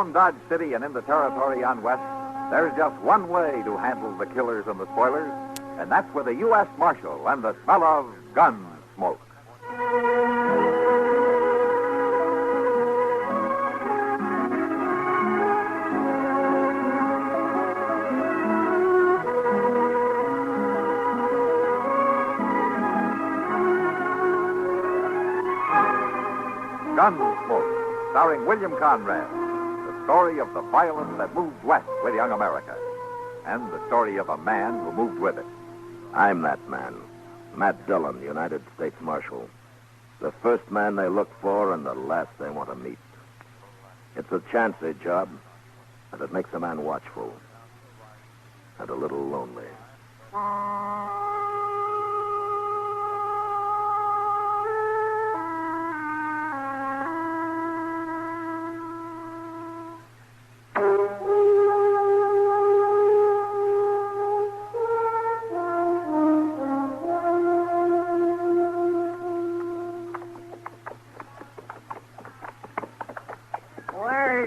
Around Dodge City and in the territory on west, there's just one way to handle the killers and the spoilers, and that's with a U.S. Marshal and the smell of Gunsmoke. Gunsmoke, starring William Conrad, the story of the violence that moved west with young America, and the story of a man who moved with it. I'm that man, Matt Dillon, United States Marshal. The first man they look for and the last they want to meet. It's a chancy job, and it makes a man watchful and a little lonely.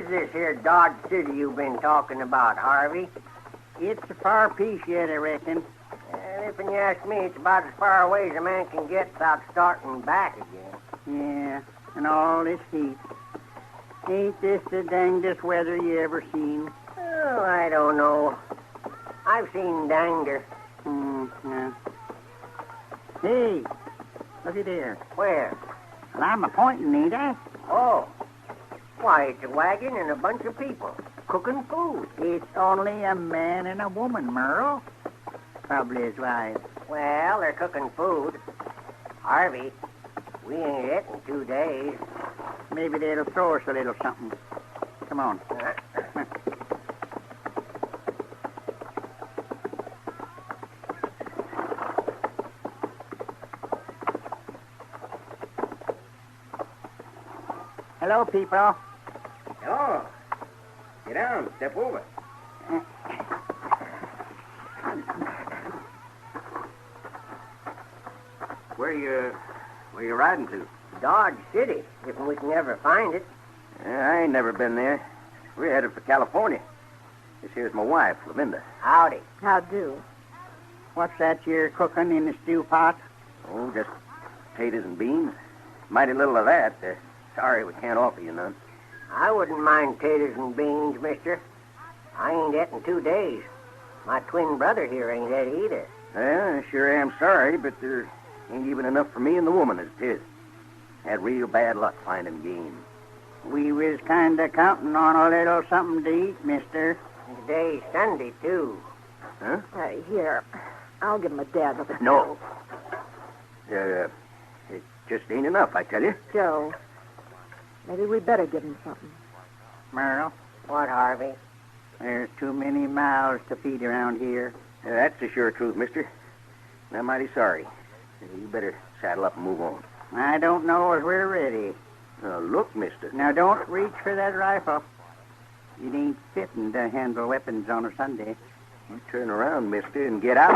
This here Dodge City you've been talking about, Harvey? It's a far piece yet, I reckon. If you ask me, it's about as far away as a man can get without starting back again. Yeah, and all this heat. Ain't this the dangdest weather you ever seen? Oh, I don't know. I've seen danger. Yeah. Hey, looky there. Where? And I'm a-pointing, ain't I? Oh. Why, it's a wagon and a bunch of people cooking food. It's only a man and a woman, Merle. Probably his wife. Well, they're cooking food. Harvey, we ain't it in 2 days. Maybe they'll throw us a little something. Come on. Hello, people. Hello. Get down. Step over. Where you riding to? Dodge City, if we can ever find it. I ain't never been there. We're headed for California. This here's my wife, Laminda. Howdy. How do? What's that you're cooking in the stew pot? Oh, just potatoes and beans. Mighty little of that. Sorry we can't offer you none. I wouldn't mind taters and beans, mister. I ain't et in 2 days. My twin brother here ain't et either. Well, I sure am sorry, but there ain't even enough for me and the woman as it is. Had real bad luck finding game. We was kind of counting on a little something to eat, mister. Today's Sunday, too. Huh? Here, I'll give him a dab of it. No. It just ain't enough, I tell you. Joe, maybe we better give him something. Merle, What, Harvey? there's too many mouths to feed around here. That's the sure truth, mister. I'm mighty sorry. You better saddle up and move on. I don't know if we're ready. Now, look, mister. Now, don't reach for that rifle. It ain't fitting to handle weapons on a Sunday. You turn around, mister, and get out.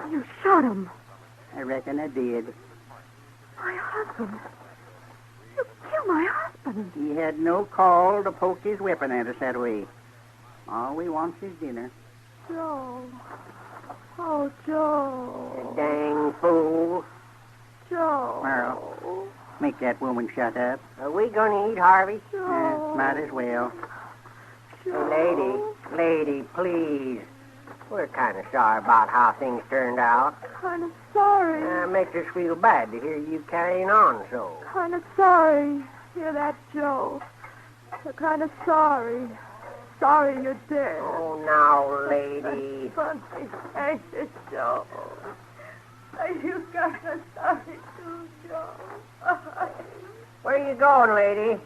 You shot him. I reckon I did. My husband. You killed my husband. He had no call to poke his weapon at us that way. All we want's his dinner. Joe. Oh, Joe. Dang fool. Joe. Merle, make that woman shut up. Are we going to eat, Harvey? Joe. Might as well. Joe. Lady, please. We're kind of sorry about how things turned out. Kind of sorry. Makes us feel bad to hear you carrying on so. Kind of sorry. Hear that, Joe? We're kind of sorry. Sorry you're dead. Oh, now, lady. Funny, ain't it, Joe? You kind of sorry too, Joe. Where you going, lady?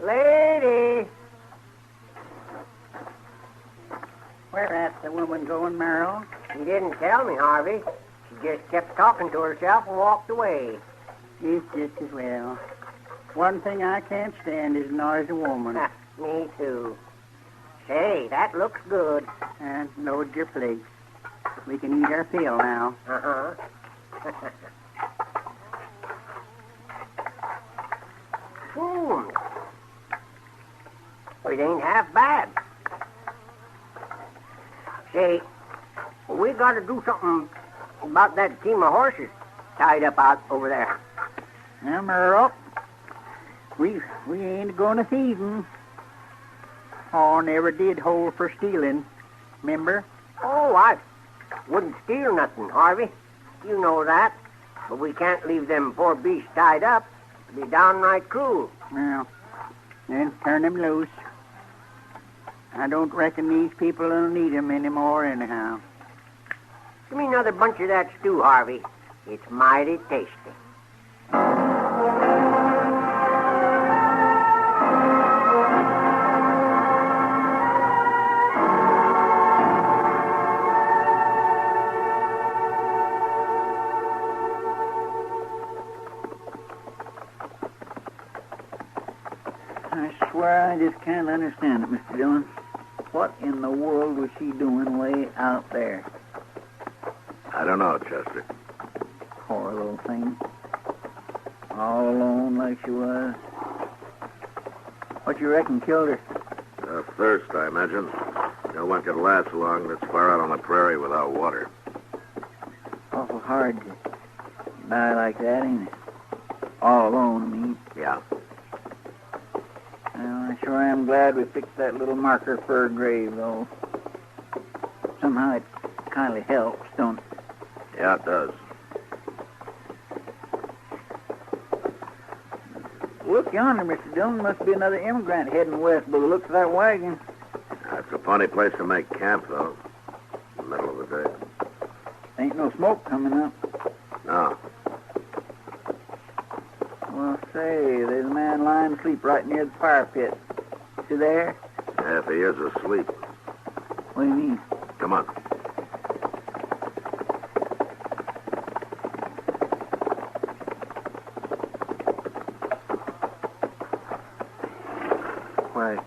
Lady. Where at the woman going, Merle? She didn't tell me, Harvey. She just kept talking to herself and walked away. It's just as well. One thing I can't stand is noisy woman. Me too. Say, that looks good. And load your plates. We can eat our fill now. Uh-huh. mushrooms. It ain't half bad. Say, we got to do something about that team of horses tied up out over there. Now, Merle, we ain't going to thieve 'em. Oh, never did hold for stealing, remember? Oh, I wouldn't steal nothing, Harvey. You know that. But we can't leave them poor beasts tied up. It'd be downright cruel. Well, then turn them loose. I don't reckon these people will need 'em anymore anyhow. Give me another bunch of that stew, Harvey. It's mighty tasty. I swear I just can't understand it, Mr. Dillon. What in the world was she doing way out there? I don't know, Chester. Poor little thing. All alone like she was. What you reckon killed her? Thirst, I imagine. No one could last long this far out on the prairie without water. Awful hard to die like that, ain't it? All alone, I mean. Yeah. Well, I sure am glad we fixed that little marker for her grave, though. Somehow it kindly helps, don't it? Yeah, it does. Look yonder, Mr. Dillon. Must be another immigrant heading west by the looks of that wagon. That's a funny place to make camp, though. In the middle of the day. Ain't no smoke coming up. No. Well, say, there's a man lying asleep right near the fire pit. Is he there? Yeah, if he is asleep. What do you mean? Come on. Why,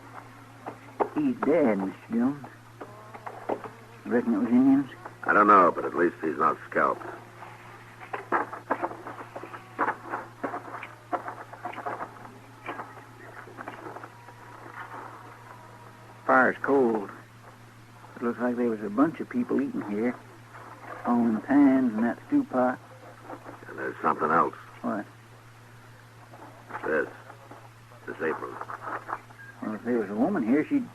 he's dead, Mr. Dillon. You reckon it was Indians? I don't know, but at least he's not scalped. Fire's cold. It looks like there was a bunch of people eating here. On the pans and that stew pot. And there's something else. What? This apron. Well, if there was a woman here, she'd...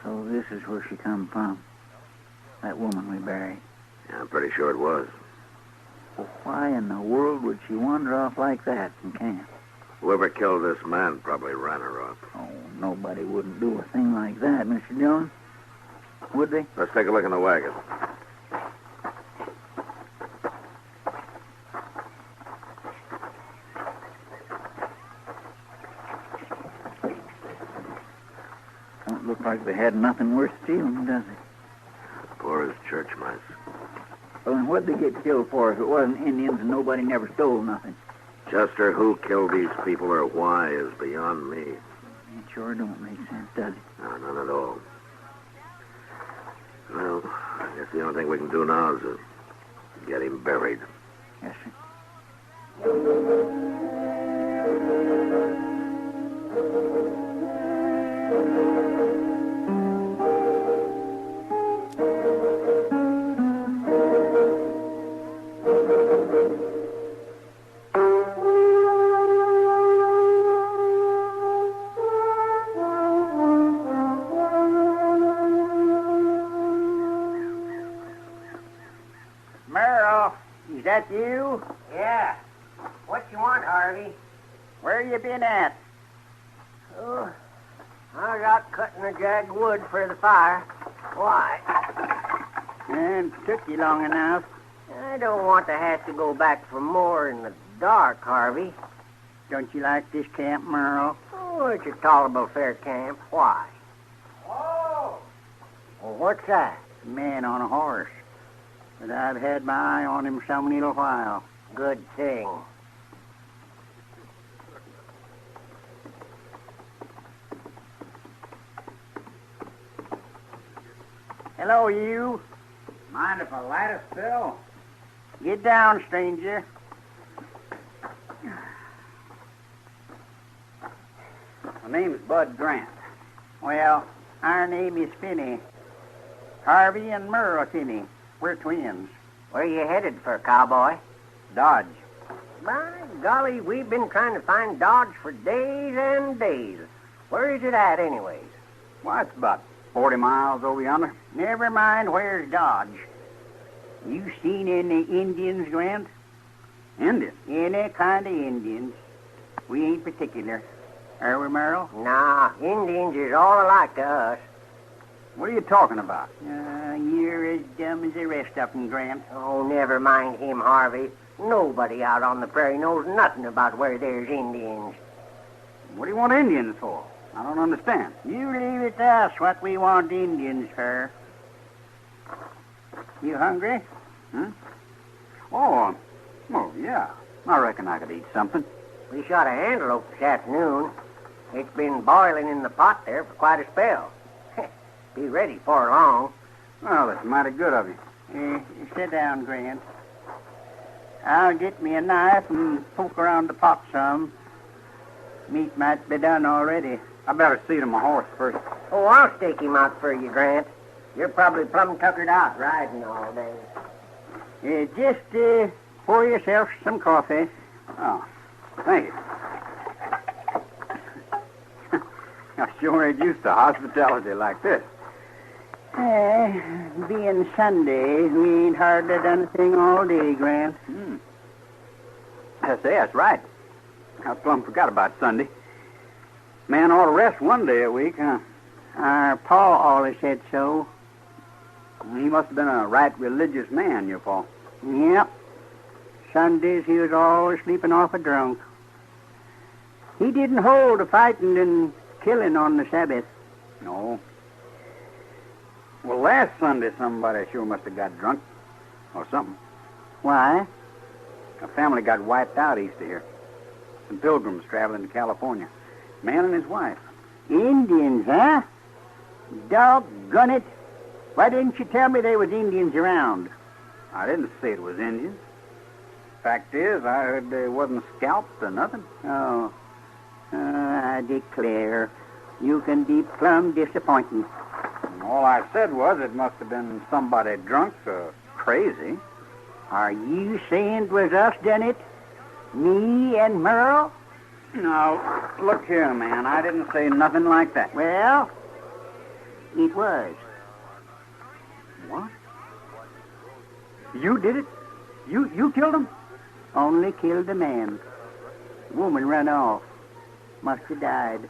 So this is where she come from. That woman we buried. Yeah, I'm pretty sure it was. Well, why in the world would she wander off like that from camp? Whoever killed this man probably ran her off. Oh, nobody wouldn't do a thing like that, Mr. Dillon. Would they? Let's take a look in the wagon. Don't look like they had nothing worth stealing, does it? Poor as church mice. Well, then what'd they get killed for if it wasn't Indians and nobody never stole nothing? Chester, who killed these people or why is beyond me. It sure don't make sense, does it? No, none at all. Well, I guess the only thing we can do now is get him buried. Yes, sir. Merle, is that you? Yeah. What you want, Harvey? Where you been at? Oh, I was out cutting the jagged wood for the fire. Why? And took you long enough. I don't want to have to go back for more in the dark, Harvey. Don't you like this camp, Merle? Oh, it's a tolerable fair camp. Why? Oh! Well, what's that? A man on a horse. But I've had my eye on him some little while. Good thing. Hello, you. Mind if I light a spill? Get down, stranger. Bud Grant. Well, our name is Finney. Harvey and Merle Finney. We're twins. Where you headed for, cowboy? Dodge. By golly, we've been trying to find Dodge for days and days. Where is it at, anyways? Why, it's about 40 miles over yonder. Never mind where's Dodge. You seen any Indians, Grant? Indian? Any kind of Indians. We ain't particular. Are we, Merle? Nah, Indians is all alike to us. What are you talking about? You're as dumb as the rest of them, Grant. Oh, never mind him, Harvey. Nobody out on the prairie knows nothing about where there's Indians. What do you want Indians for? I don't understand. You leave it to us what we want Indians for. You hungry? Oh, yeah. I reckon I could eat something. We shot a antelope this afternoon. It's been boiling in the pot there for quite a spell. Be ready for long. Well, that's mighty good of you. Sit down, Grant. I'll get me a knife and poke around the pot some. Meat might be done already. I better see to my horse first. Oh, I'll stake him out for you, Grant. You're probably plumb tuckered out riding all day. Just pour yourself some coffee. Oh, thank you. I sure ain't used to hospitality like this. Being Sunday, we ain't hardly done a thing all day, Grant. That's right. I plumb forgot about Sunday. Man ought to rest one day a week, huh? Our pa always said so. He must have been a right religious man, your pa. Yep. Sundays he was always sleeping off a drunk. He didn't hold the fighting and killing on the Sabbath. No. Well, last Sunday somebody sure must have got drunk or something. Why? A family got wiped out east of here. Some pilgrims traveling to California. Man and his wife. Indians, huh? Doggone it. Why didn't you tell me there was Indians around? I didn't say it was Indians. Fact is, I heard they wasn't scalped or nothing. Oh. I declare, you can be plumb disappointing. And all I said was it must have been somebody drunk or crazy. Are you saying it was us done it? Me and Merle? No, look here, man. I didn't say nothing like that. Well, it was. What? You did it? You killed him? Only killed the man. Woman run off. Must have died.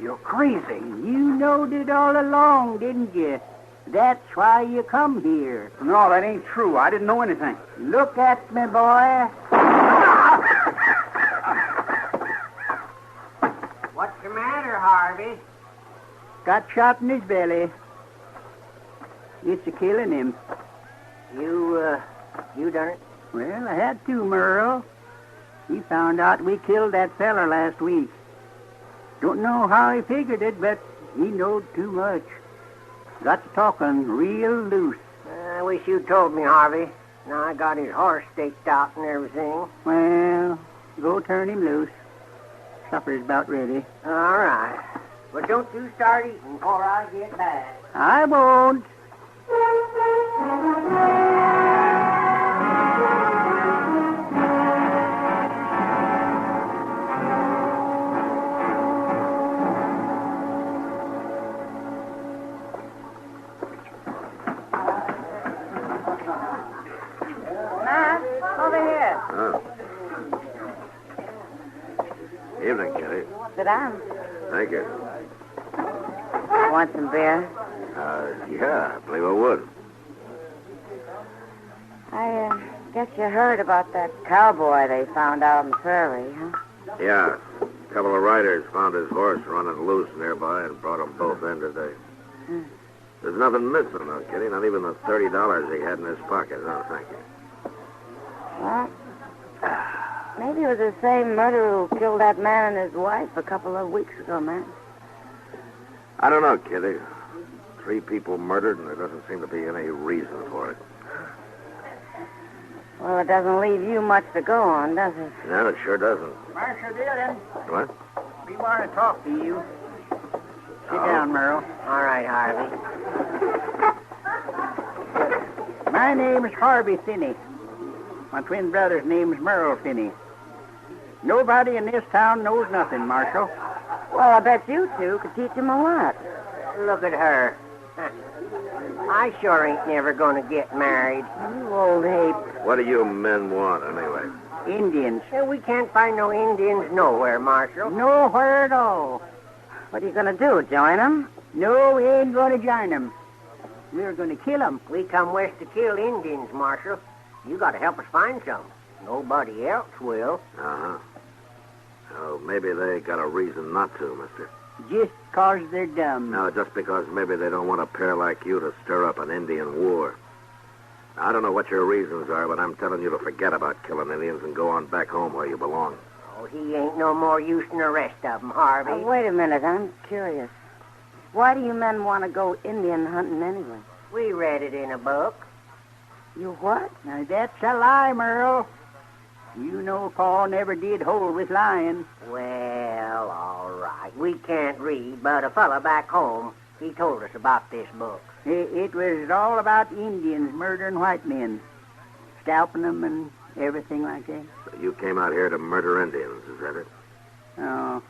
You're crazy. You knowed it all along, didn't you? That's why you come here. No, that ain't true. I didn't know anything. Look at me, boy. What's the matter, Harvey? Got shot in his belly. It's a killing him. You done it? Well, I had to, Merle. He found out we killed that feller last week. Don't know how he figured it, but he knowed too much. Got to talking real loose. I wish you'd told me, Harvey. Now I got his horse staked out and everything. Well, go turn him loose. Supper's about ready. All right. But don't you start eating before I get back. I won't. Matt, over here. Oh. Evening, Kitty. Sit down. Thank you. Want some beer? Yeah, I believe I would. I guess you heard about that cowboy they found out on the prairie, huh? Yeah, a couple of riders found his horse running loose nearby and brought them both in today. There's nothing missing, though, Kitty. Not even the $30 he had in his pocket. Oh, thank you. Well, maybe it was the same murderer who killed that man and his wife a couple of weeks ago, man. I don't know, Kitty. 3 people murdered, and there doesn't seem to be any reason for it. Well, it doesn't leave you much to go on, does it? No, it sure doesn't. Marshal Dillon. What? We want to talk to you. Sit down, Merle. All right, Harvey. My name is Harvey Finney. My twin brother's name is Merle Finney. Nobody in this town knows nothing, Marshal. Well, I bet you two could teach him a lot. Look at her. I sure ain't never going to get married. You old ape. What do you men want, anyway? Indians. We can't find no Indians nowhere, Marshal. Nowhere at all. What are you going to do, join him? No, we ain't going to join them. We're going to kill them. We come west to kill Indians, Marshal. You got to help us find some. Nobody else will. Uh-huh. Oh, maybe they got a reason not to, mister. Just 'cause they're dumb. No, just because maybe they don't want a pair like you to stir up an Indian war. I don't know what your reasons are, but I'm telling you to forget about killing Indians and go on back home where you belong. Oh, he ain't no more use than the rest of them, Harvey. Wait a minute, I'm curious. Why do you men want to go Indian hunting anyway? We read it in a book. You what? Now, that's a lie, Merle. You know Pa never did hold with lying. Well, all right. We can't read, but a fella back home, he told us about this book. It was all about Indians murdering white men, scalping them and everything like that. So you came out here to murder Indians, is that it? Oh.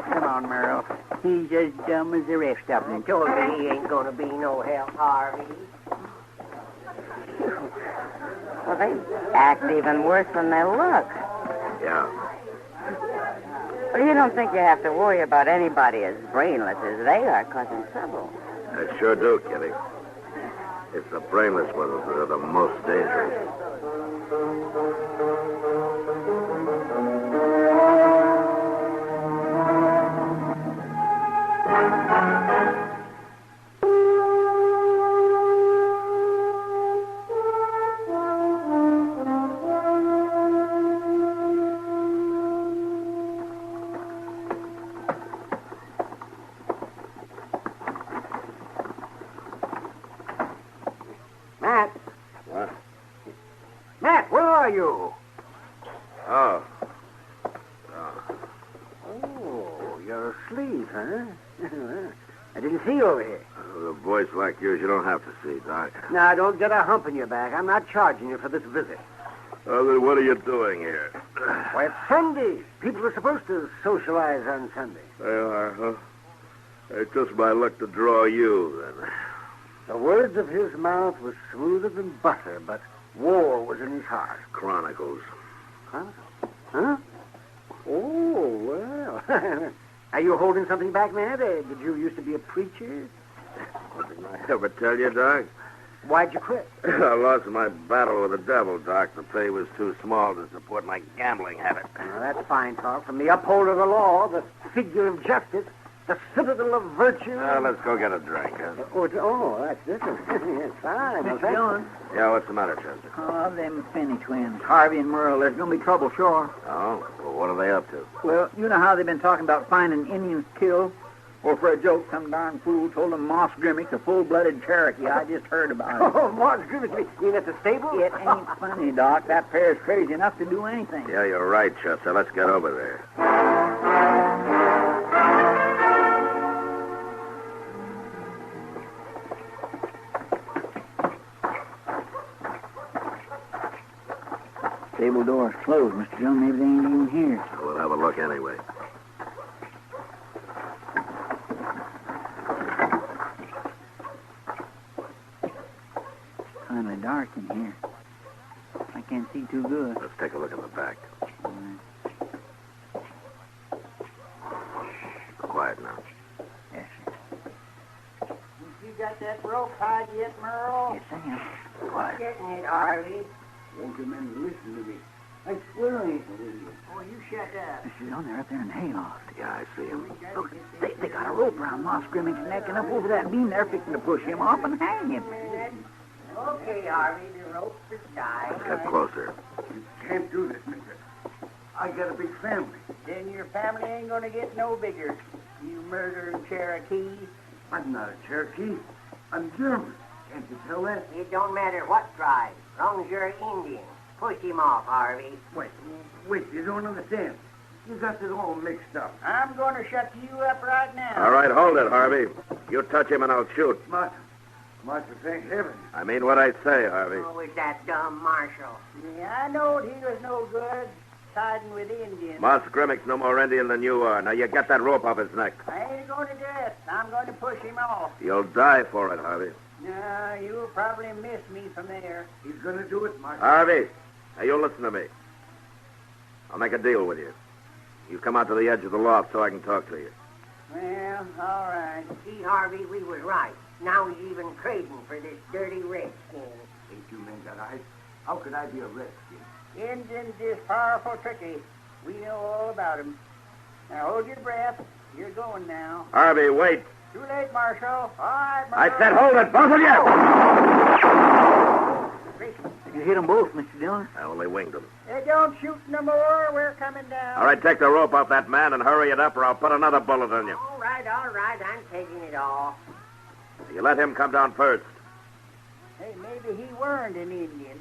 Come on, Merle. He's as dumb as the rest of I them. told you he ain't going to be no help, Harvey. Well, they act even worse than they look. Yeah. Well, you don't think you have to worry about anybody as brainless as they are causing trouble. I sure do, Kitty. It's the brainless ones that are the most dangerous. Matt. What? Matt, where are you? Oh. Oh, you're asleep, huh? I didn't see you over here. With a voice like yours, you don't have to see, Doc. Now, don't get a hump in your back. I'm not charging you for this visit. Oh, then what are you doing here? Why, it's Sunday. People are supposed to socialize on Sunday. They are, huh? It's just my luck to draw you, then. The words of his mouth were smoother than butter, but war was in his heart. Chronicles. Huh? Oh, well. Are you holding something back, Matt? Did you used to be a preacher? Didn't I ever tell you, Doc? Why'd you quit? I lost my battle with the devil, Doc. The pay was too small to support my gambling habit. Well, that's fine talk. From the upholder of the law, the figure of justice, the citadel of virtue. Let's go get a drink, huh? That's different. Yes, fine. Mr. Dillon. Yeah, what's the matter, Chester? Oh, them Finney twins, Harvey and Merle, there's going to be trouble, sure. Oh? Well, what are they up to? Well, you know how they've been talking about finding Indians killed? Well, for a joke, some darn fool told them Moss Grimmick's a full-blooded Cherokee. I just heard about it. Oh, Moss Grimmick, you mean at the stable? It ain't funny, Doc. That pair's crazy enough to do anything. Yeah, you're right, Chester. Let's get over there. Stable door's closed, Mr. Dillon. Maybe they ain't even here. We'll have a look anyway. Kind of dark in here. I can't see too good. Let's take a look in the back. Quiet now. Yes, sir. You got that rope tied yet, Merle? Yes, I am. Quiet. Getting it, Harvey. Won't you men listen to me? I swear I ain't believe you. Oh, you shut up. Mr. Dillon, they're up there in the hayloft. Yeah, I see him. Look, they got a rope around Moss Grimmick's neck, and up over that beam they're fixing to push him off and hang him. Okay, Harvey, the rope is tied. Let's get closer. You can't do this, mister. I got a big family. Then your family ain't gonna get no bigger. You murdering Cherokee. I'm not a Cherokee. I'm German. Can't you tell that? It don't matter what tribe, as long as you're an Indian. Push him off, Harvey. Wait, you don't understand. You got this all mixed up. I'm going to shut you up right now. All right, hold it, Harvey. You touch him and I'll shoot. Marshal, thank heaven. I mean what I say, Harvey. Oh, is that dumb Marshal? Yeah, I knowed he was no good siding with Indians. Moss Grimmick's no more Indian than you are. Now you get that rope off his neck. I ain't going to do it. I'm going to push him off. You'll die for it, Harvey. No, you'll probably miss me from there. He's going to do it, Marshal. Harvey, now you listen to me. I'll make a deal with you. You come out to the edge of the loft so I can talk to you. Well, all right. See, Harvey, we was right. Now he's even trading for this dirty redskin. Ain't you men got eyes? How could I be a redskin? Indians is powerful tricky. We know all about 'em. Now, hold your breath. You're going now. Harvey, wait. Too late, Marshal. All right, Marshal. I said hold it, both of you! You hit them both, Mr. Dillon. I only winged them. Hey, don't shoot no more. We're coming down. All right, take the rope off that man and hurry it up or I'll put another bullet in you. All right. I'm taking it off. You let him come down first. Hey, maybe he weren't an Indian.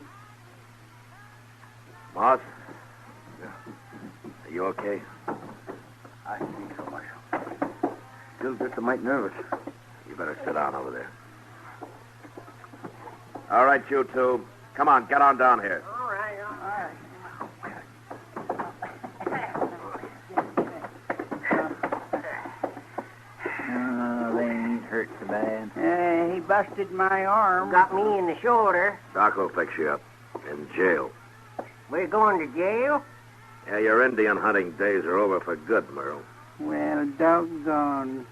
Moss? Are you okay? I think so, Marshal. Still just a mite nervous. You better sit down over there. All right, you two. Come on, get on down here. All right. Oh, they ain't hurt so bad. He busted my arm. Got me in the shoulder. Doc will fix you up. In jail. We're going to jail? Yeah, your Indian hunting days are over for good, Merle. Well, doggone.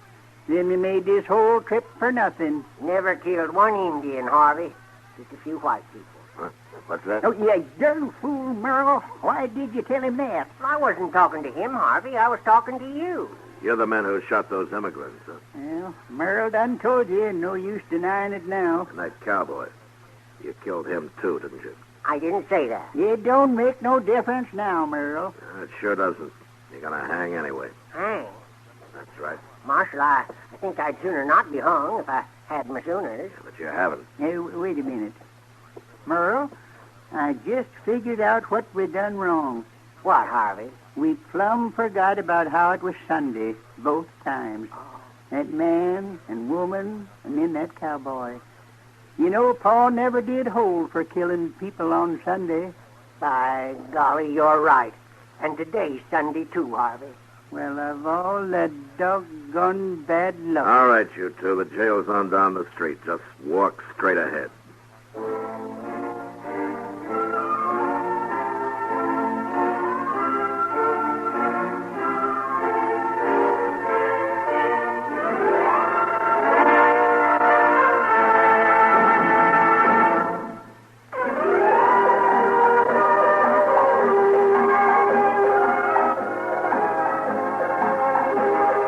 Then we made this whole trip for nothing. Never killed one Indian, Harvey. Just a few white people. Huh? What's that? Oh, you darn fool, Merle. Why did you tell him that? I wasn't talking to him, Harvey. I was talking to you. You're the men who shot those immigrants, huh? Well, Merle done told you. No use denying it now. And that cowboy. You killed him, too, didn't you? I didn't say that. It don't make no difference now, Merle. It sure doesn't. You're going to hang anyway. Hang. That's right. Marshal, I think I'd sooner not be hung if I had my sooners. But you haven't. Hey, wait a minute. Merle, I just figured out what we done wrong. What, Harvey? We plumb forgot about how it was Sunday, both times. That man and woman and then that cowboy. You know, Paul never did hold for killing people on Sunday. By golly, you're right. And today's Sunday, too, Harvey. Well, of all the doggone bad luck. All right, you two. The jail's on down the street. Just walk straight ahead.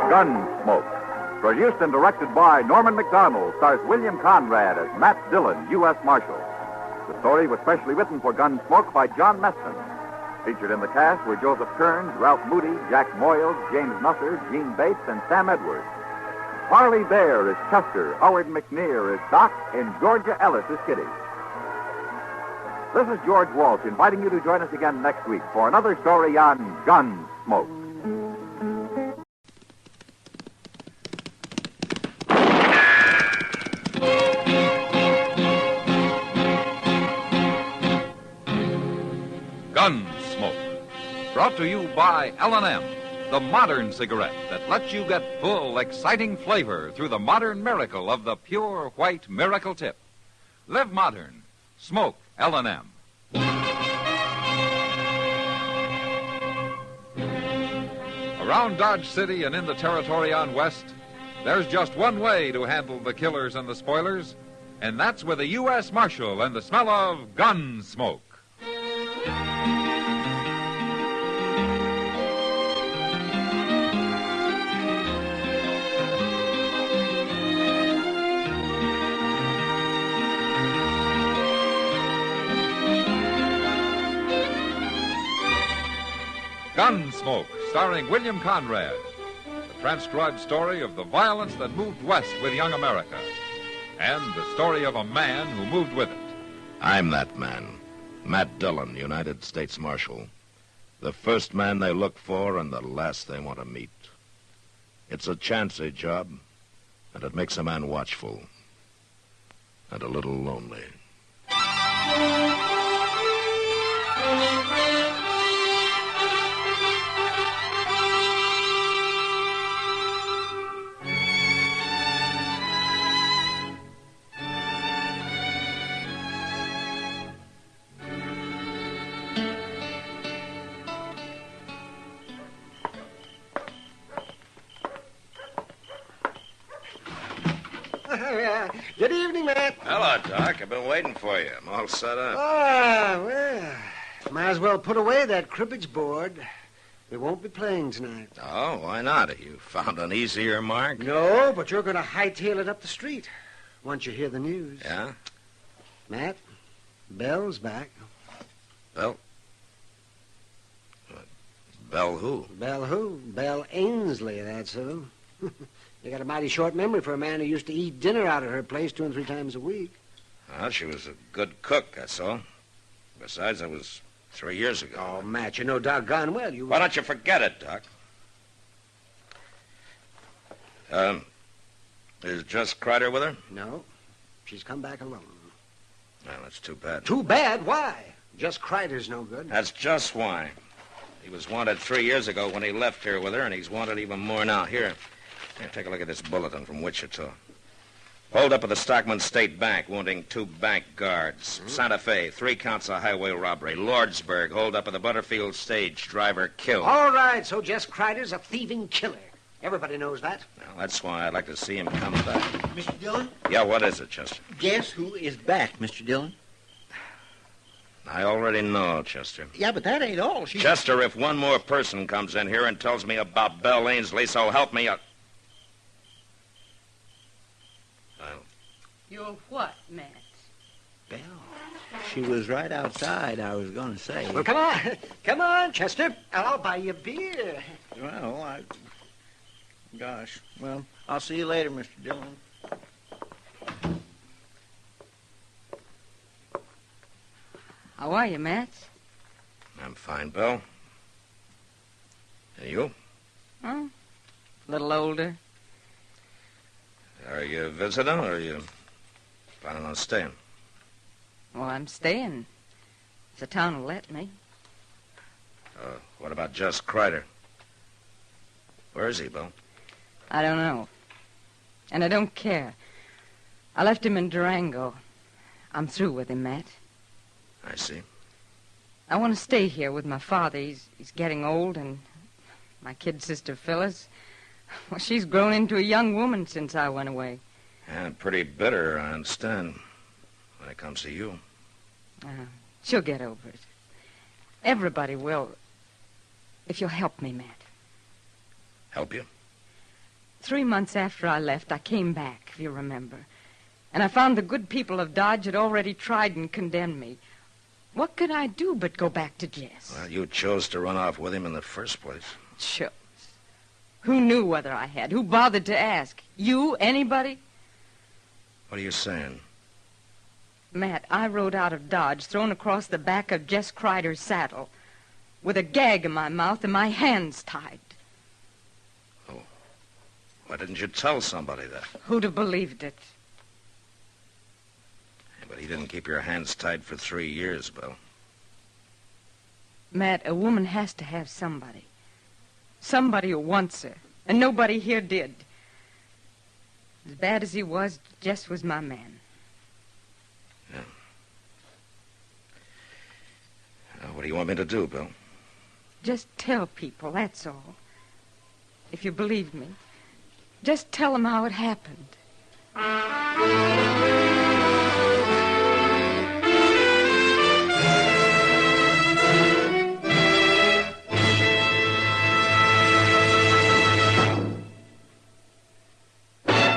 Gunsmoke. Produced and directed by Norman McDonald, stars William Conrad as Matt Dillon, U.S. Marshal. The story was specially written for Gunsmoke by John Meston. Featured in the cast were Joseph Kearns, Ralph Moody, Jack Moyles, James Nusser, Gene Bates, and Sam Edwards. Harley Bear is Chester, Howard McNear is Doc, and Georgia Ellis is Kitty. This is George Walsh inviting you to join us again next week for another story on Gunsmoke. Gunsmoke. Brought to you by L&M, the modern cigarette that lets you get full, exciting flavor through the modern miracle of the pure white miracle tip. Live modern. Smoke L&M. Around Dodge City and in the territory on West, there's just one way to handle the killers and the spoilers, and that's with a U.S. Marshal and the smell of Gunsmoke. Gunsmoke, starring William Conrad. The transcribed story of the violence that moved west with young America. And the story of a man who moved with it. I'm that man. Matt Dillon, United States Marshal. The first man they look for and the last they want to meet. It's a chancy job, and it makes a man watchful and a little lonely. Good evening, Matt. Hello, Doc. I've been waiting for you. I'm all set up. Ah, well, might as well put away that cribbage board. We won't be playing tonight. Oh, why not? You found an easier mark? No, but you're going to hightail it up the street once you hear the news. Yeah? Matt, Belle's back. Belle? Belle who? Belle who? Belle Ainsley, that's who. You got a mighty short memory for a man who used to eat dinner out at her place 2 and 3 times a week. Well, she was a good cook, that's all. Besides, that was 3 years ago. Oh, Matt, you know doggone well you... Why don't you forget it, Doc? Is Jess Kreider with her? No, she's come back alone. Well, that's too bad. Too bad? Why? Just Kreider's no good. That's just why. He was wanted 3 years ago when he left here with her, and he's wanted even more now. Here, take a look at this bulletin from Wichita. Hold up at the Stockman State Bank, wounding 2 bank guards. Santa Fe, 3 counts of highway robbery. Lordsburg, hold up at the Butterfield stage, driver killed. All right, so Jess Kreider's a thieving killer. Everybody knows that. Well, that's why I'd like to see him come back. Mr. Dillon? Yeah, what is it, Chester? Guess who is back, Mr. Dillon? I already know, Chester. Yeah, but that ain't all. Chester, if one more person comes in here and tells me about Belle Ainsley, so help me out. You're what, Matt? Belle. She was right outside, I was going to say. Well, come on. Come on, Chester, and I'll buy you a beer. Well, Gosh. Well, I'll see you later, Mr. Dillon. How are you, Matt? I'm fine, Bill. And you? Oh, a little older. Are you visiting, or are you planning on staying? Well, I'm staying. If the town will let me. What about Jess Kreider? Where is he, Bill? I don't know. And I don't care. I left him in Durango. I'm through with him, Matt. I see. I want to stay here with my father. He's getting old, and my kid sister, Phyllis, well, she's grown into a young woman since I went away. And pretty bitter, I understand, when it comes to you. She'll get over it. Everybody will, if you'll help me, Matt. Help you? 3 months after I left, I came back, if you remember. And I found the good people of Dodge had already tried and condemned me. What could I do but go back to Jess? Well, you chose to run off with him in the first place. Chose. Who knew whether I had? Who bothered to ask? You? Anybody? What are you saying? Matt, I rode out of Dodge, thrown across the back of Jess Kreider's saddle, with a gag in my mouth and my hands tied. Oh. Why didn't you tell somebody that? Who'd have believed it? Yeah, but he didn't keep your hands tied for 3 years, Bill. Matt, a woman has to have somebody. Somebody who wants her. And nobody here did. As bad as he was, Jess was my man. Yeah. What do you want me to do, Bill? Just tell people, that's all. If you believe me. Just tell them how it happened.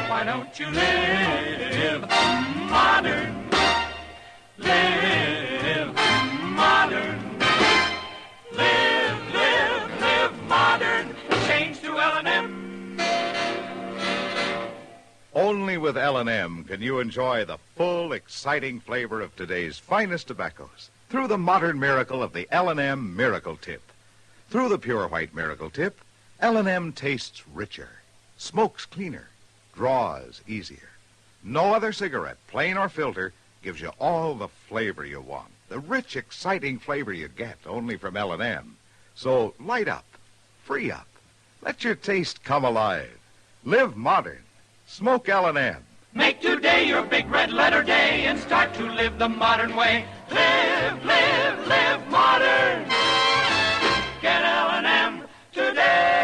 Why don't you live modern? Live modern. Live modern. Change to L&M. Only with L&M can you enjoy the full, exciting flavor of today's finest tobaccos through the modern miracle of the L&M Miracle Tip. Through the pure white miracle tip, L&M tastes richer, smokes cleaner, draws easier. No other cigarette, plain or filter, gives you all the flavor you want. The rich, exciting flavor you get only from L&M. So light up, free up. Let your taste come alive. Live modern. Smoke L&M. Make today your big red letter day and start to live the modern way. Live, live, live modern. Get L&M today.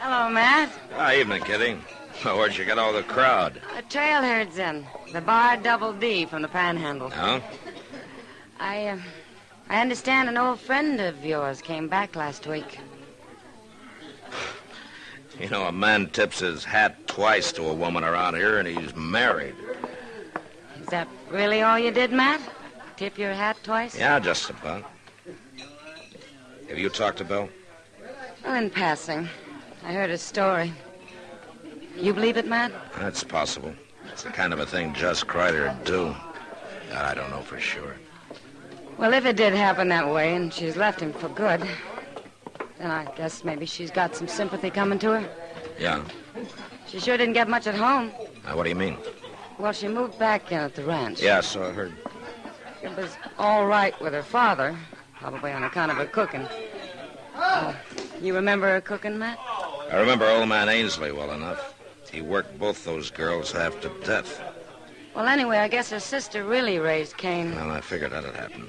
Hello, Matt. Evening, Kitty. Where'd you get all the crowd? The trail herd's in. The bar Double D from the Panhandle. Oh? I understand an old friend of yours came back last week. You know, a man tips his hat twice to a woman around here, and he's married. Is that really all you did, Matt? Tip your hat twice? Yeah, just about. Have you talked to Bill? Well, in passing. I heard his story. You believe it, Matt? That's possible. It's the kind of a thing Jess Kreider would do. I don't know for sure. Well, if it did happen that way and she's left him for good, then I guess maybe she's got some sympathy coming to her. Yeah? She sure didn't get much at home. What do you mean? Well, she moved back in at the ranch. Yeah, so I heard. It was all right with her father, probably on account of her cooking. You remember her cooking, Matt? I remember old man Ainsley well enough. He worked both those girls half to death. Well, anyway, I guess her sister really raised Cain. Well, I figured that'd happen.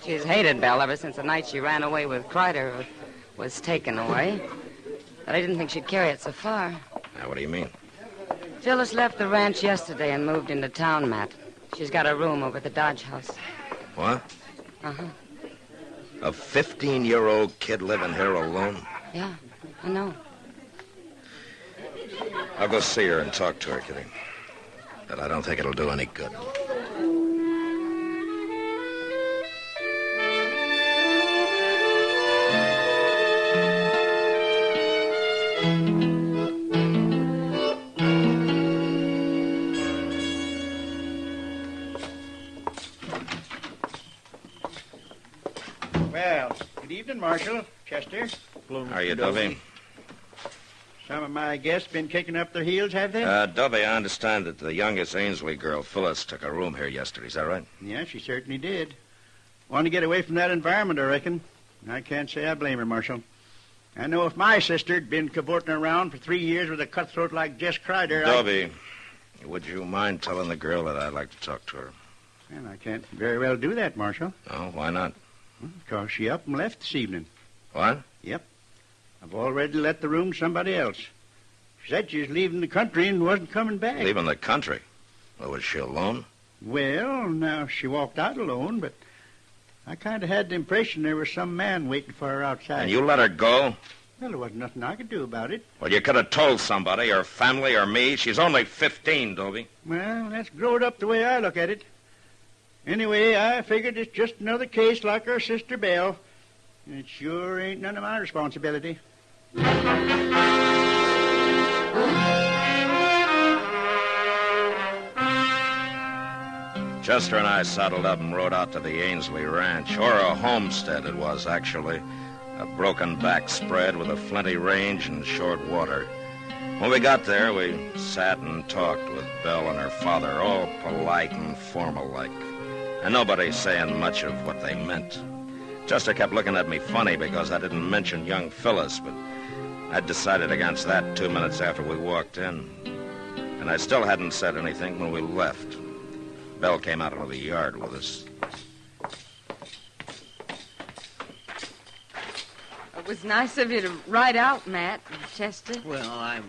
She's hated Belle ever since the night she ran away with Kreider was taken away. But I didn't think she'd carry it so far. Now, what do you mean? Phyllis left the ranch yesterday and moved into town, Matt. She's got a room over at the Dodge House. What? Uh-huh. A 15-year-old kid living here alone? Yeah, I know. I'll go see her and talk to her, Kitty. But I don't think it'll do any good. Well, good evening, Marshal. Chester. How are you, Dovey? Some of my guests been kicking up their heels, have they? Dovey, I understand that the youngest Ainsley girl, Phyllis, took a room here yesterday. Is that right? Yeah, she certainly did. Wanted to get away from that environment, I reckon. I can't say I blame her, Marshal. I know if my sister'd been cavorting around for 3 years with a cutthroat like Jess Kreider, Dovey, would you mind telling the girl that I'd like to talk to her? Well, I can't very well do that, Marshal. Oh, why not? Because she up and left this evening. What? Yep. I've already let the room to somebody else. She said she was leaving the country and wasn't coming back. Leaving the country? Well, was she alone? Well, now, she walked out alone, but I kind of had the impression there was some man waiting for her outside. And you let her go? Well, there wasn't nothing I could do about it. Well, you could have told somebody, or family, or me. She's only 15, Dovey. Well, that's growed up the way I look at it. Anyway, I figured it's just another case like her sister Belle. It sure ain't none of my responsibility. Chester and I saddled up and rode out to the Ainsley Ranch, or a homestead it was, actually. A broken-back spread with a flinty range and short water. When we got there, we sat and talked with Belle and her father, all polite and formal-like, and nobody saying much of what they meant. Chester kept looking at me funny because I didn't mention young Phyllis, but I'd decided against that 2 minutes after we walked in. And I still hadn't said anything when we left. Belle came out into the yard with us. It was nice of you to ride out, Matt and Chester. Well,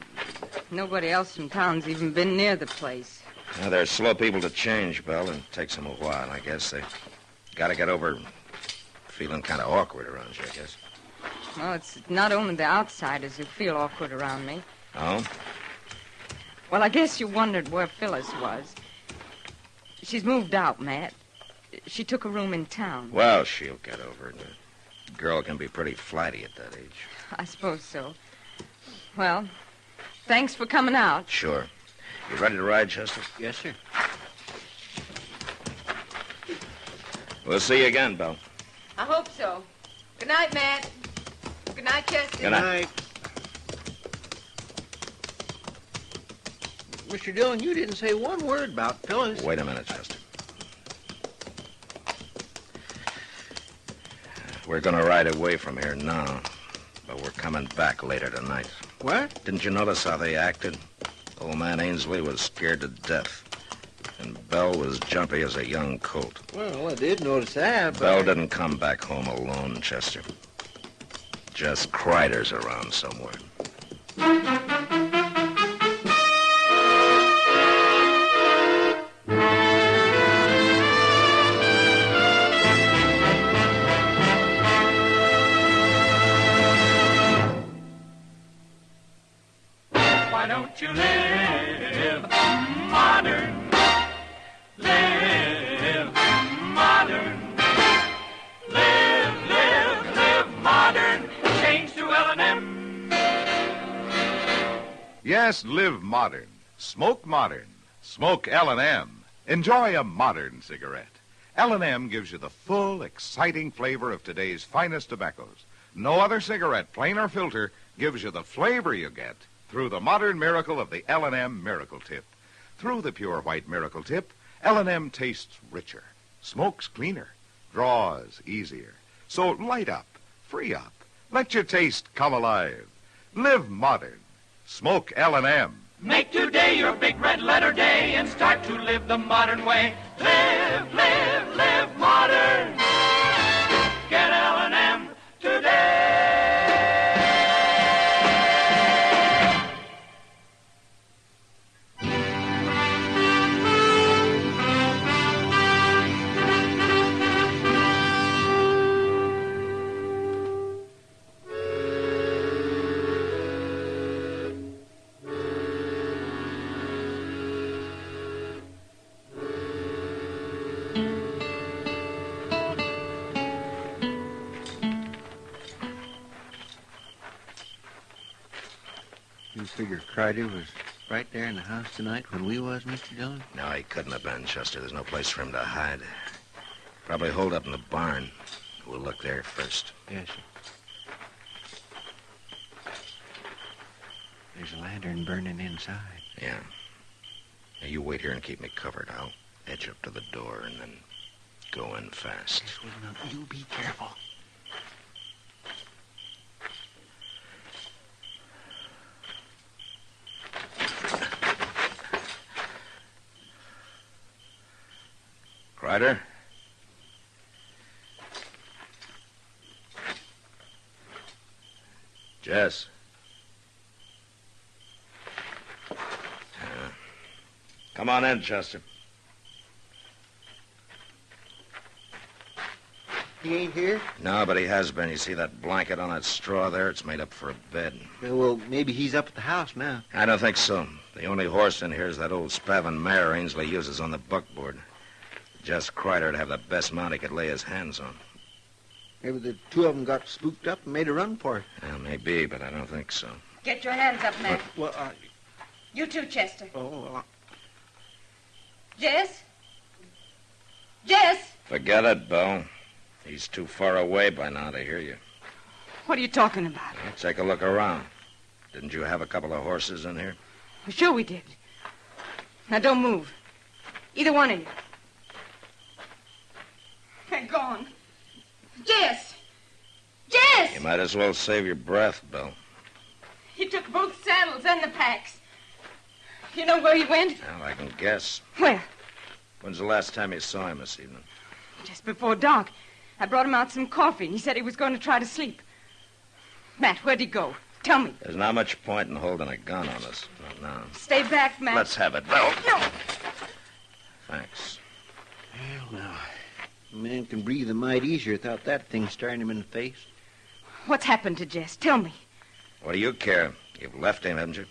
Nobody else from town's even been near the place. Now, they're slow people to change, Belle. It takes them a while, I guess. They got to get over feeling kind of awkward around you, I guess. Well, it's not only the outsiders who feel awkward around me. Oh? Well, I guess you wondered where Phyllis was. She's moved out, Matt. She took a room in town. Well, she'll get over it. A girl can be pretty flighty at that age. I suppose so. Well, thanks for coming out. Sure. You ready to ride, Chester? Yes, sir. We'll see you again, Bill. I hope so. Good night, Matt. Good night, Chester. Good night. Mr. Dillon, you didn't say one word about Phyllis. Wait a minute, Chester. We're going to ride away from here now, but we're coming back later tonight. What? Didn't you notice how they acted? Old man Ainsley was scared to death, and Belle was jumpy as a young colt. Well, I did notice that, but... Belle didn't come back home alone, Chester. Just Kreider's around somewhere. Why don't you live modern? Live modern. Live modern. Change to L&M. Yes, live modern. Smoke modern. Smoke L&M. Enjoy a modern cigarette. L&M gives you the full, exciting flavor of today's finest tobaccos. No other cigarette, plain or filter, gives you the flavor you get through the modern miracle of the L&M Miracle Tip. Through the pure white Miracle Tip, L&M tastes richer, smokes cleaner, draws easier. So light up, free up, let your taste come alive. Live modern. Smoke L&M. Make today your big red letter day and start to live the modern way. Live modern. Get L&M today. You figure Kreider was right there in the house tonight when we was, Mr. Dillon? No, he couldn't have been, Chester. There's no place for him to hide. Probably holed up in the barn. We'll look there first. Yes, sir. There's a lantern burning inside. Yeah. Now, you wait here and keep me covered. I'll edge up to the door and then go in fast. Yes, well, now, you be careful. Kreider? Jess? Come on in, Chester. He ain't here? No, but he has been. You see that blanket on that straw there? It's made up for a bed. Well, maybe he's up at the house now. I don't think so. The only horse in here is that old Spavin mare Ainsley uses on the buckboard. Just Kreider'd have the best mount he could lay his hands on. Maybe the two of them got spooked up and made a run for it. Well, maybe, but I don't think so. Get your hands up, Matt. Well, You too, Chester. oh, Jess? Jess? Forget it, Bill. He's too far away by now to hear you. What are you talking about? Well, take a look around. Didn't you have a couple of horses in here? Sure we did. Now, don't move. Either one of you. They're gone. Jess! Jess! You might as well save your breath, Bill. He took both saddles and the packs. You know where he went? Well, I can guess. Where? When's the last time you saw him this evening? Just before dark. I brought him out some coffee, and he said he was going to try to sleep. Matt, where'd he go? Tell me. There's not much point in holding a gun on us. Not now. Stay back, Matt. Let's have it, Bill. No. Thanks. well, now, a man can breathe a mite easier without that thing staring him in the face. What's happened to Jess? Tell me. What do you care? You've left him, haven't you?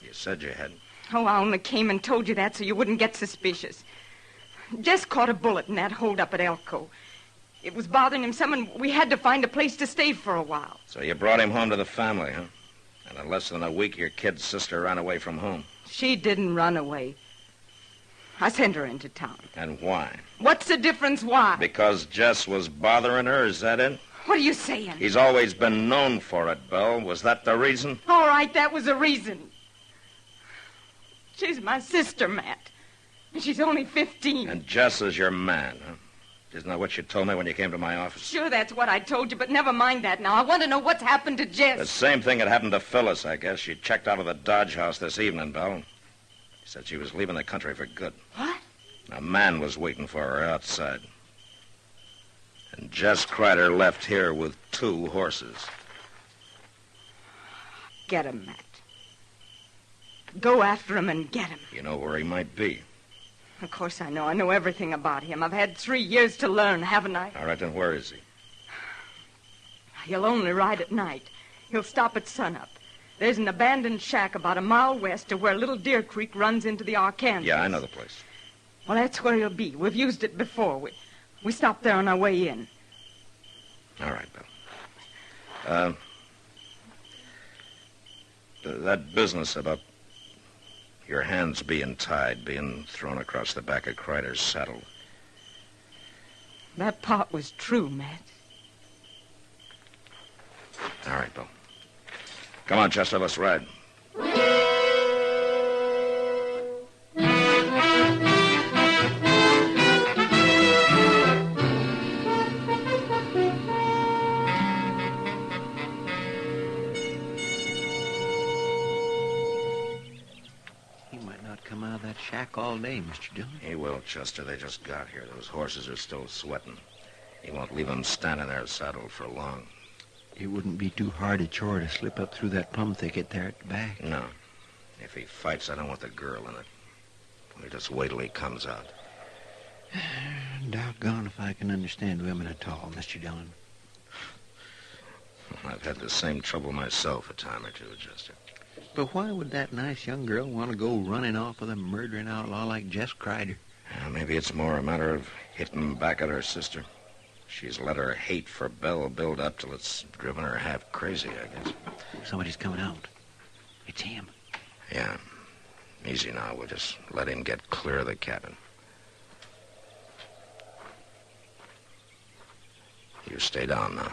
You said you had. Oh, I only came and told you that so you wouldn't get suspicious. Jess caught a bullet in that hold-up at Elko. It was bothering him some, and we had to find a place to stay for a while. So you brought him home to the family, huh? And in less than a week, your kid's sister ran away from home. She didn't run away. I sent her into town. And why? What's the difference why? Because Jess was bothering her, is that it? What are you saying? He's always been known for it, Belle. Was that the reason? All right, that was the reason. She's my sister, Matt. And she's only 15. And Jess is your man, huh? Isn't that what you told me when you came to my office? Sure, that's what I told you, but never mind that now. I want to know what's happened to Jess. The same thing that happened to Phyllis, I guess. She checked out of the Dodge house this evening, Belle. She said she was leaving the country for good. What? A man was waiting for her outside. And Jess Kreider left here with 2 horses. Get him, Matt. Go after him and get him. You know where he might be. Of course I know. I know everything about him. I've had 3 years to learn, haven't I? All right, then where is he? He'll only ride at night. He'll stop at sunup. There's an abandoned shack about a mile west of where Little Deer Creek runs into the Arkansas. Yeah, I know the place. Well, that's where he'll be. We've used it before. We stopped there on our way in. All right, Bill. That business about your hands being tied, being thrown across the back of Kreider's saddle. That part was true, Matt. All right, Bill. Come on, Chester, let's ride. Come out of that shack all day, Mr. Dillon. He will, Chester. They just got here. Those horses are still sweating. He won't leave them standing there saddled for long. It wouldn't be too hard a chore to slip up through that plum thicket there at the back. No. If he fights, I don't want the girl in it. We just wait till he comes out. Doggone if I can understand women at all, Mr. Dillon. I've had the same trouble myself a time or two, Chester. But why would that nice young girl want to go running off with a murdering outlaw like Jess Kreider? Maybe it's more a matter of hitting back at her sister. She's let her hate for Belle build up till it's driven her half crazy, I guess. Somebody's coming out. It's him. Yeah. Easy now. We'll just let him get clear of the cabin. You stay down now.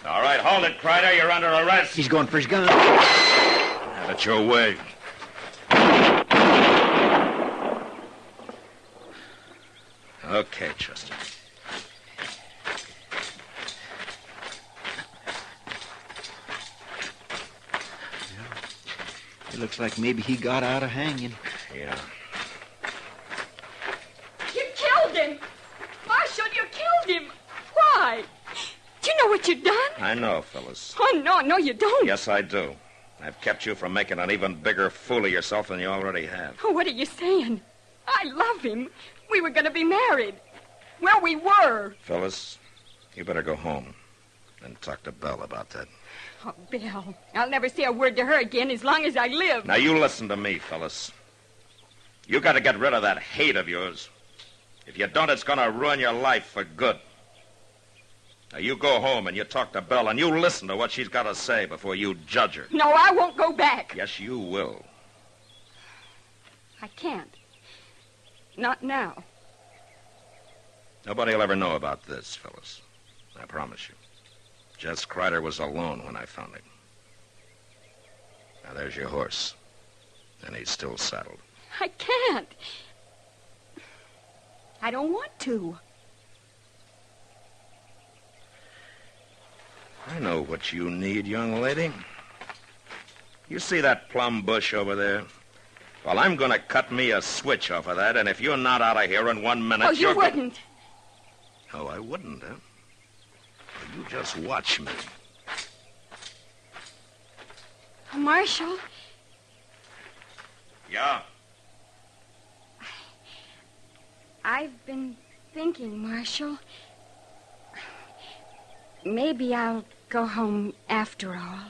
All right, hold it, Kreider. You're under arrest. He's going for his gun. Have it your way. Okay, Chester. It looks like maybe he got out of hanging. Yeah. You killed him! Marshal, you killed him! Why? Do you know what you've done? I know, Phyllis. Oh, no, you don't. Yes, I do. I've kept you from making an even bigger fool of yourself than you already have. Oh, what are you saying? I love him. We were going to be married. Well, we were. Phyllis, you better go home and talk to Belle about that. Oh, Bill, I'll never say a word to her again as long as I live. Now, you listen to me, Phyllis. You got to get rid of that hate of yours. If you don't, it's going to ruin your life for good. Now, you go home and you talk to Belle and you listen to what she's got to say before you judge her. No, I won't go back. Yes, you will. I can't. Not now. Nobody will ever know about this, Phyllis. I promise you. Jess Kreider was alone when I found him. Now, there's your horse. And he's still saddled. I can't. I don't want to. I know what you need, young lady. You see that plum bush over there? Well, I'm going to cut me a switch off of that, and if you're not out of here in 1 minute, Oh, you wouldn't. Oh, I wouldn't, huh? Well, you just watch me. Marshal? Yeah? I've been thinking, Marshal. maybe I'll go home after all.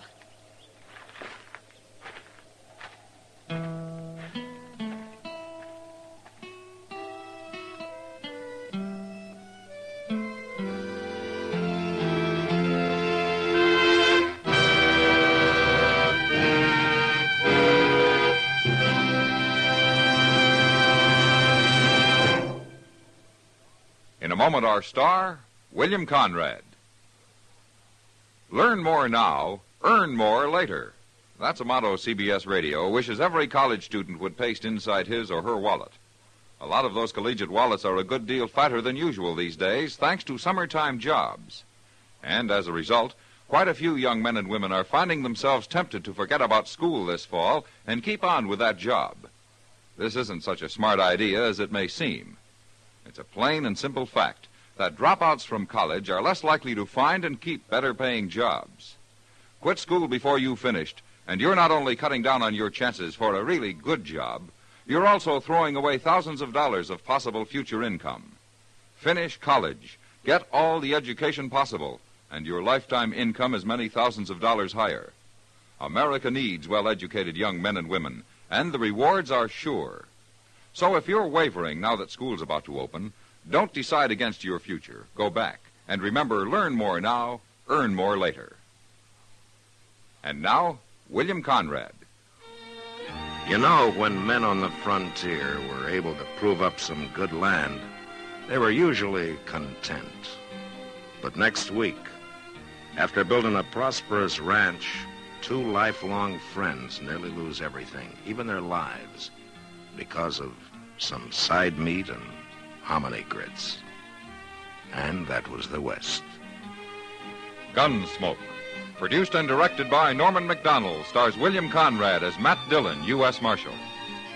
In a moment, our star, William Conrad. Learn more now, earn more later. That's a motto CBS Radio wishes every college student would paste inside his or her wallet. A lot of those collegiate wallets are a good deal fatter than usual these days, thanks to summertime jobs. And as a result, quite a few young men and women are finding themselves tempted to forget about school this fall and keep on with that job. This isn't such a smart idea as it may seem. It's a plain and simple fact that dropouts from college are less likely to find and keep better-paying jobs. Quit school before you've finished, and you're not only cutting down on your chances for a really good job, you're also throwing away thousands of dollars of possible future income. Finish college, get all the education possible, and your lifetime income is many thousands of dollars higher. America needs well-educated young men and women, and the rewards are sure. So if you're wavering now that school's about to open, don't decide against your future. Go back. And remember, learn more now, earn more later. And now, William Conrad. You know, when men on the frontier were able to prove up some good land, they were usually content. But next week, after building a prosperous ranch, two lifelong friends nearly lose everything, even their lives, because of some side meat and hominy grits. And that was the West. Gunsmoke. Produced and directed by Norman McDonald, stars William Conrad as Matt Dillon, U.S. Marshal.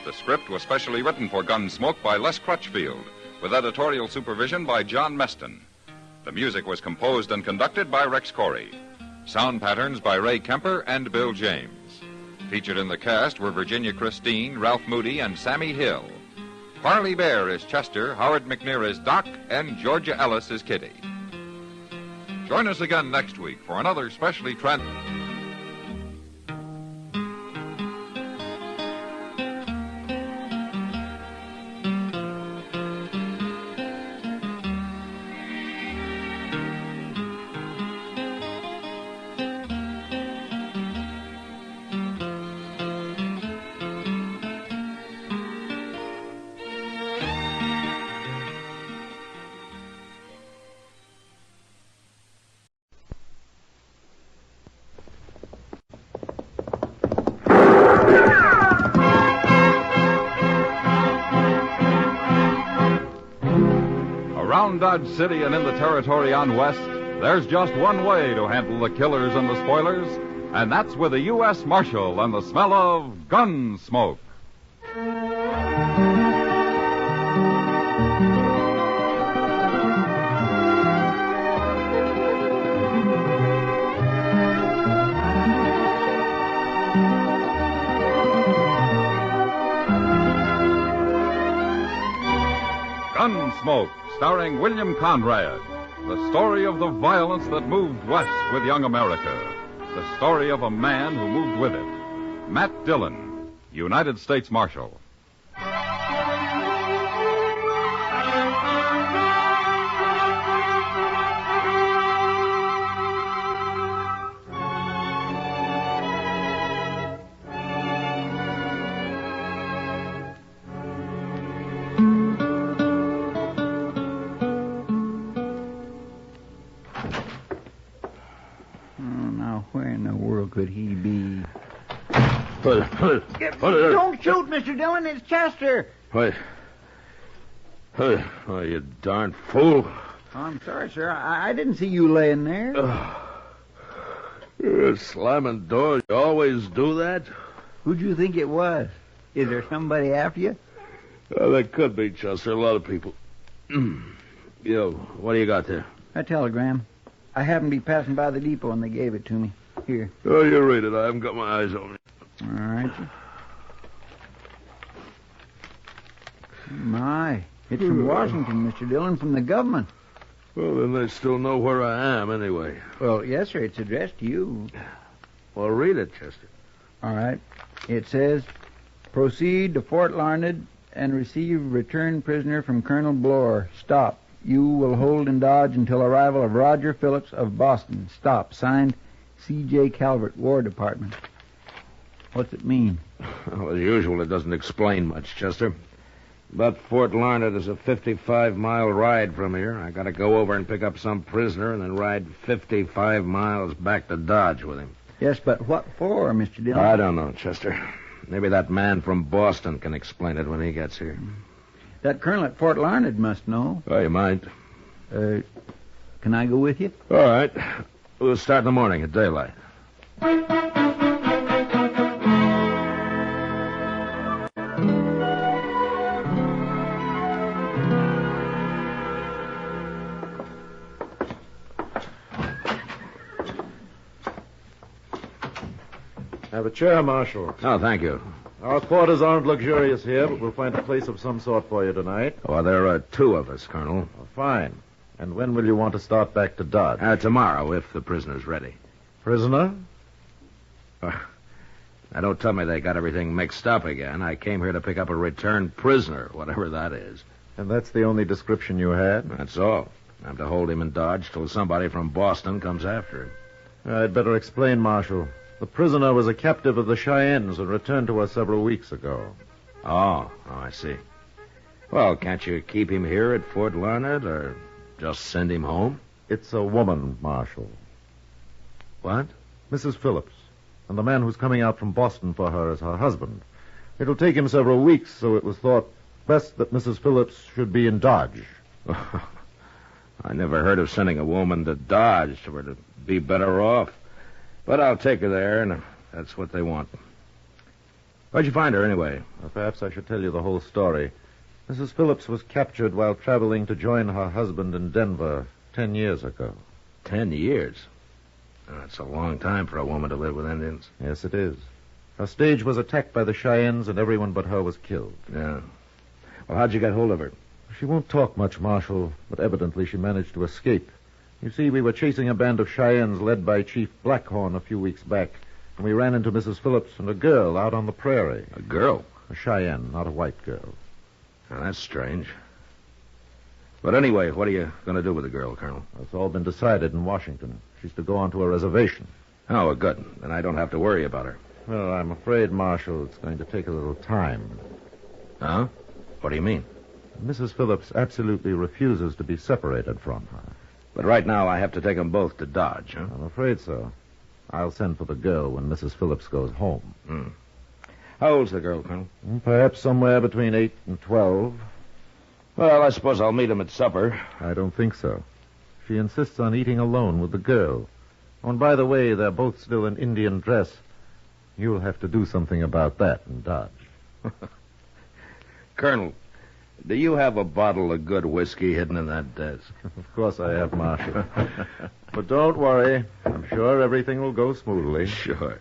The script was specially written for Gunsmoke by Les Crutchfield, with editorial supervision by John Meston. The music was composed and conducted by Rex Corey. Sound patterns by Ray Kemper and Bill James. Featured in the cast were Virginia Christine, Ralph Moody, and Sammy Hill. Parley Bear is Chester, Howard McNear is Doc, and Georgia Ellis is Kitty. Join us again next week for another specially Around Dodge City and in the territory on West, there's just one way to handle the killers and the spoilers, and that's with a U.S. Marshal and the smell of Gunsmoke. Gunsmoke, starring William Conrad. The story of the violence that moved west with young America. The story of a man who moved with it. Matt Dillon, United States Marshal. Where in the world could he be? Don't shoot, Mr. Dillon. It's Chester. What? Oh, you darn fool. I'm sorry, sir. I didn't see you laying there. You're slamming doors. You always do that? Who'd you think it was? Is there somebody after you? There could be, Chester. A lot of people. Yo, what do you got there? A telegram. I happened to be passing by the depot and they gave it to me. Here. Oh, you read it. I haven't got my eyes on it. All right. My, it's from Washington, Mr. Dillon, from the government. Well, then they still know where I am, anyway. Well, yes, sir. It's addressed to you. Well, read it, Chester. All right. It says, proceed to Fort Larned and receive return prisoner from Colonel Bloor. Stop. You will hold in Dodge until arrival of Roger Phillips of Boston. Stop. Signed, C.J. Calvert, War Department. What's it mean? Well, as usual, it doesn't explain much, Chester. But Fort Larned is a 55-mile ride from here. I got to go over and pick up some prisoner and then ride 55 miles back to Dodge with him. Yes, but what for, Mr. Dillon? I don't know, Chester. Maybe that man from Boston can explain it when he gets here. That colonel at Fort Larned must know. Oh, you might. Can I go with you? All right. We'll start in the morning at daylight. Have a chair, Marshal. Oh, thank you. Our quarters aren't luxurious here, but we'll find a place of some sort for you tonight. Well, there are two of us, Colonel. Oh, fine. And when will you want to start back to Dodge? Tomorrow, if the prisoner's ready. Prisoner? Now, don't tell me they got everything mixed up again. I came here to pick up a returned prisoner, whatever that is. And that's the only description you had? That's all. I'm to hold him in Dodge till somebody from Boston comes after him. I'd better explain, Marshal. The prisoner was a captive of the Cheyennes and returned to us several weeks ago. Oh, I see. Well, can't you keep him here at Fort Larned or just send him home? It's a woman, Marshal. What? Mrs. Phillips. And the man who's coming out from Boston for her is her husband. It'll take him several weeks, so it was thought best that Mrs. Phillips should be in Dodge. I never heard of sending a woman to Dodge for her to be better off. But I'll take her there, and that's what they want. Where'd you find her, anyway? Well, perhaps I should tell you the whole story. Mrs. Phillips was captured while traveling to join her husband in Denver 10 years ago. 10 years? That's a long time for a woman to live with Indians. Yes, it is. Her stage was attacked by the Cheyennes, and everyone but her was killed. Yeah. Well, how'd you get hold of her? She won't talk much, Marshal, but evidently she managed to escape. You see, we were chasing a band of Cheyennes led by Chief Blackhorn a few weeks back, and we ran into Mrs. Phillips and a girl out on the prairie. A girl? A Cheyenne, not a white girl. Now, that's strange. But anyway, what are you going to do with the girl, Colonel? It's all been decided in Washington. She's to go on to a reservation. Oh, well, good. Then I don't have to worry about her. Well, I'm afraid, Marshal, it's going to take a little time. Huh? What do you mean? Mrs. Phillips absolutely refuses to be separated from her. But right now I have to take them both to Dodge, huh? I'm afraid so. I'll send for the girl when Mrs. Phillips goes home. How old's the girl, Colonel? Perhaps somewhere between 8 and 12. Well, I suppose I'll meet him at supper. I don't think so. She insists on eating alone with the girl. Oh, and by the way, they're both still in Indian dress. You'll have to do something about that in Dodge. Colonel, do you have a bottle of good whiskey hidden in that desk? Of course I have, Marshal. But don't worry. I'm sure everything will go smoothly. Sure.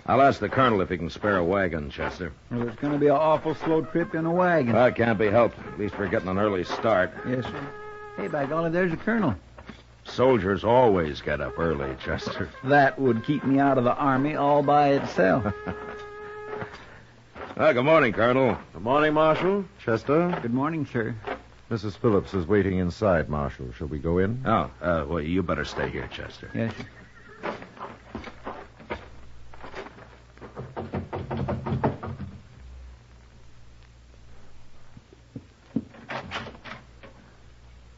I'll ask the colonel if he can spare a wagon, Chester. Well, it's going to be an awful slow trip in a wagon. Well, it can't be helped. At least we're getting an early start. Yes, sir. Hey, by golly, there's the colonel. Soldiers always get up early, Chester. That would keep me out of the Army all by itself. Well, good morning, Colonel. Good morning, Marshal. Chester. Good morning, sir. Mrs. Phillips is waiting inside, Marshal. Shall we go in? Oh, well, you better stay here, Chester. Yes, sir.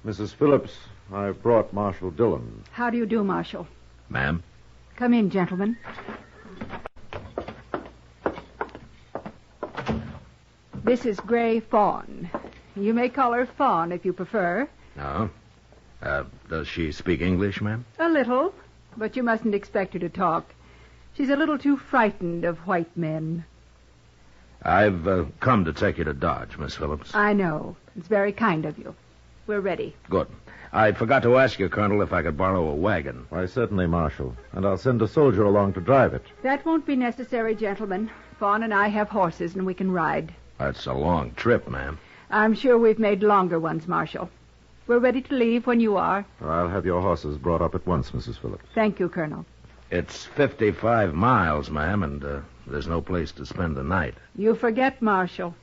Mrs. Phillips, I've brought Marshal Dillon. How do you do, Marshal? Ma'am? Come in, gentlemen. This is Gray Fawn. You may call her Fawn if you prefer. Oh? Does she speak English, ma'am? A little, but you mustn't expect her to talk. She's a little too frightened of white men. I've come to take you to Dodge, Miss Phillips. I know. It's very kind of you. We're ready. Good. I forgot to ask you, Colonel, if I could borrow a wagon. Why, certainly, Marshal. And I'll send a soldier along to drive it. That won't be necessary, gentlemen. Fawn and I have horses, and we can ride. That's a long trip, ma'am. I'm sure we've made longer ones, Marshal. We're ready to leave when you are. I'll have your horses brought up at once, Mrs. Phillips. Thank you, Colonel. It's 55 miles, ma'am, and there's no place to spend the night. You forget, Marshal.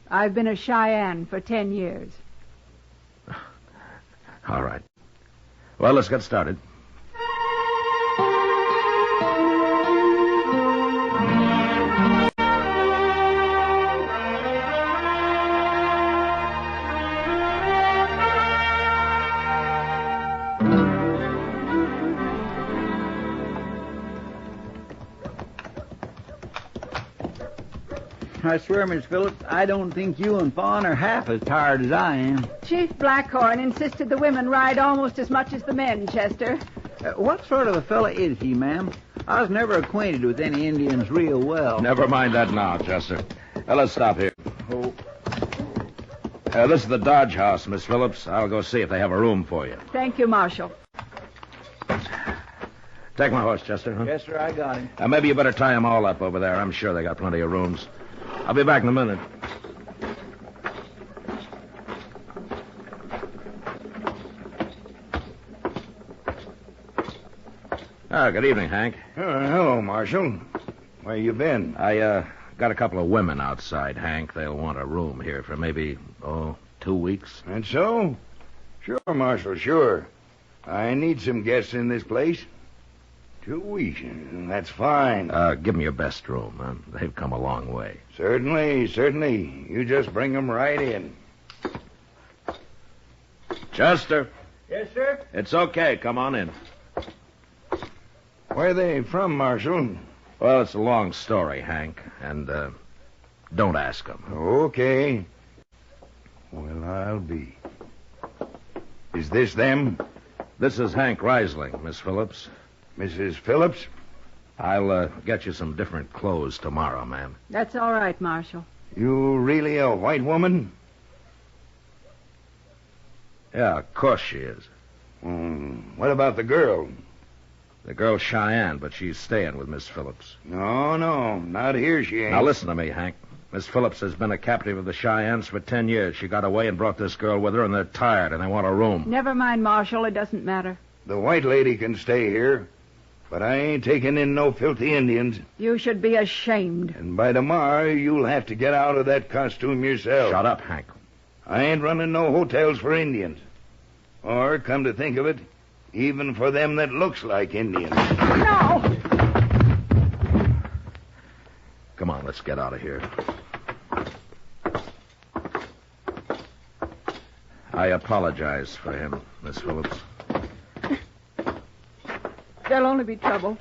I've been a Cheyenne for 10 years. All right. Well, let's get started. I swear, Miss Phillips, I don't think you and Fawn are half as tired as I am. Chief Blackhorn insisted the women ride almost as much as the men, Chester. What sort of a fella is he, ma'am? I was never acquainted with any Indians real well. Never mind that now, Chester. Let's stop here. Oh. This is the Dodge House, Miss Phillips. I'll go see if they have a room for you. Thank you, Marshal. Take my horse, Chester. Huh? Yes, sir, I got him. Maybe you better tie them all up over there. I'm sure they got plenty of rooms. I'll be back in a minute. Good evening, Hank. Hello, Marshal. Where you been? I got a couple of women outside, Hank. They'll want a room here for maybe, 2 weeks. And so? Sure, Marshal, sure. I need some guests in this place. 2 weeks. That's fine. Give them your best room. They've come a long way. Certainly, certainly. You just bring them right in. Chester. Yes, sir? It's okay. Come on in. Where are they from, Marshal? Well, it's a long story, Hank. And, don't ask them. Okay. Well, I'll be. Is this them? This is Hank Reisling, Miss Phillips. Mrs. Phillips? I'll get you some different clothes tomorrow, ma'am. That's all right, Marshal. You really a white woman? Yeah, of course she is. What about the girl? The girl's Cheyenne, but she's staying with Miss Phillips. No, not here she ain't. Now listen to me, Hank. Miss Phillips has been a captive of the Cheyennes for 10 years. She got away and brought this girl with her, and they're tired, and they want a room. Never mind, Marshal. It doesn't matter. The white lady can stay here, but I ain't taking in no filthy Indians. You should be ashamed. And by tomorrow, you'll have to get out of that costume yourself. Shut up, Hank. I ain't running no hotels for Indians. Or, come to think of it, even for them that looks like Indians. No! Come on, let's get out of here. I apologize for him, Miss Phillips. There'll only be trouble.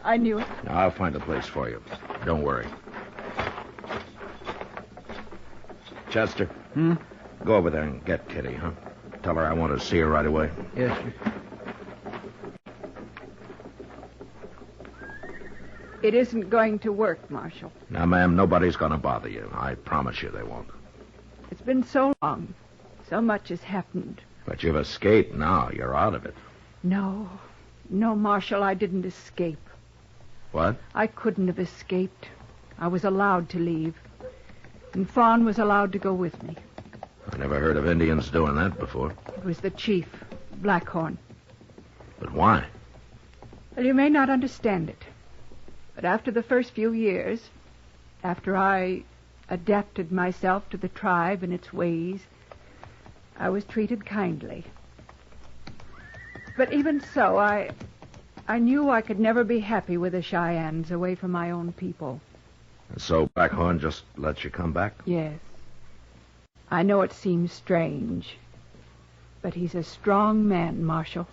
I knew it. Now, I'll find a place for you. Don't worry. Chester? Go over there and get Kitty, huh? Tell her I want to see her right away. Yes, sir. It isn't going to work, Marshal. Now, ma'am, nobody's going to bother you. I promise you they won't. It's been so long. So much has happened. But you've escaped now. You're out of it. No, Marshal, I didn't escape. What? I couldn't have escaped. I was allowed to leave. And Fawn was allowed to go with me. I never heard of Indians doing that before. It was the chief, Blackhorn. But why? Well, you may not understand it. But after the first few years, after I adapted myself to the tribe and its ways, I was treated kindly. But even so, I knew I could never be happy with the Cheyennes away from my own people. And so Blackhorn just let you come back? Yes. I know it seems strange, but he's a strong man, Marshal.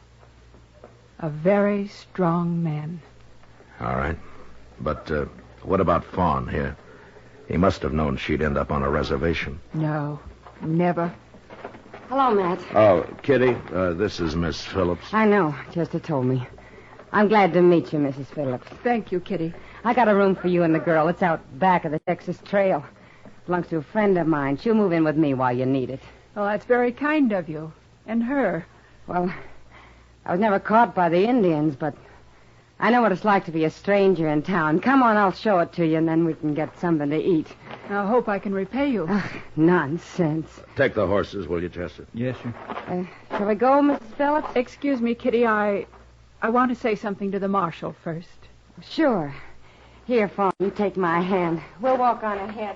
A very strong man. All right. But what about Fawn here? He must have known she'd end up on a reservation. No, never. Hello, Matt. Oh, Kitty, this is Miss Phillips. I know. Chester told me. I'm glad to meet you, Mrs. Phillips. Thank you, Kitty. I got a room for you and the girl. It's out back of the Texas Trail. Belongs to a friend of mine. She'll move in with me while you need it. Well, that's very kind of you. And her. Well, I was never caught by the Indians, but I know what it's like to be a stranger in town. Come on, I'll show it to you, and then we can get something to eat. I hope I can repay you. Nonsense. Take the horses, will you, Chester? Yes, sir. Shall we go, Mrs. Phillips? Excuse me, Kitty. I want to say something to the marshal first. Sure. Here, Fawn, you take my hand. We'll walk on ahead.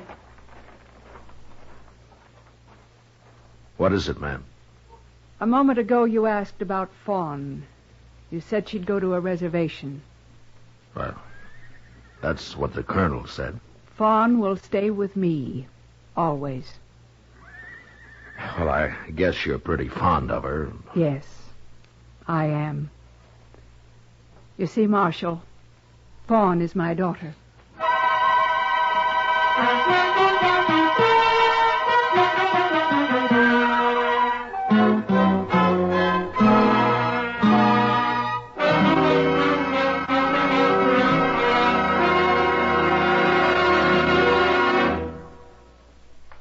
What is it, ma'am? A moment ago, you asked about Fawn. You said she'd go to a reservation. Well, that's what the colonel said. Fawn will stay with me. Always. Well, I guess you're pretty fond of her. Yes, I am. You see, Marshal, Fawn is my daughter.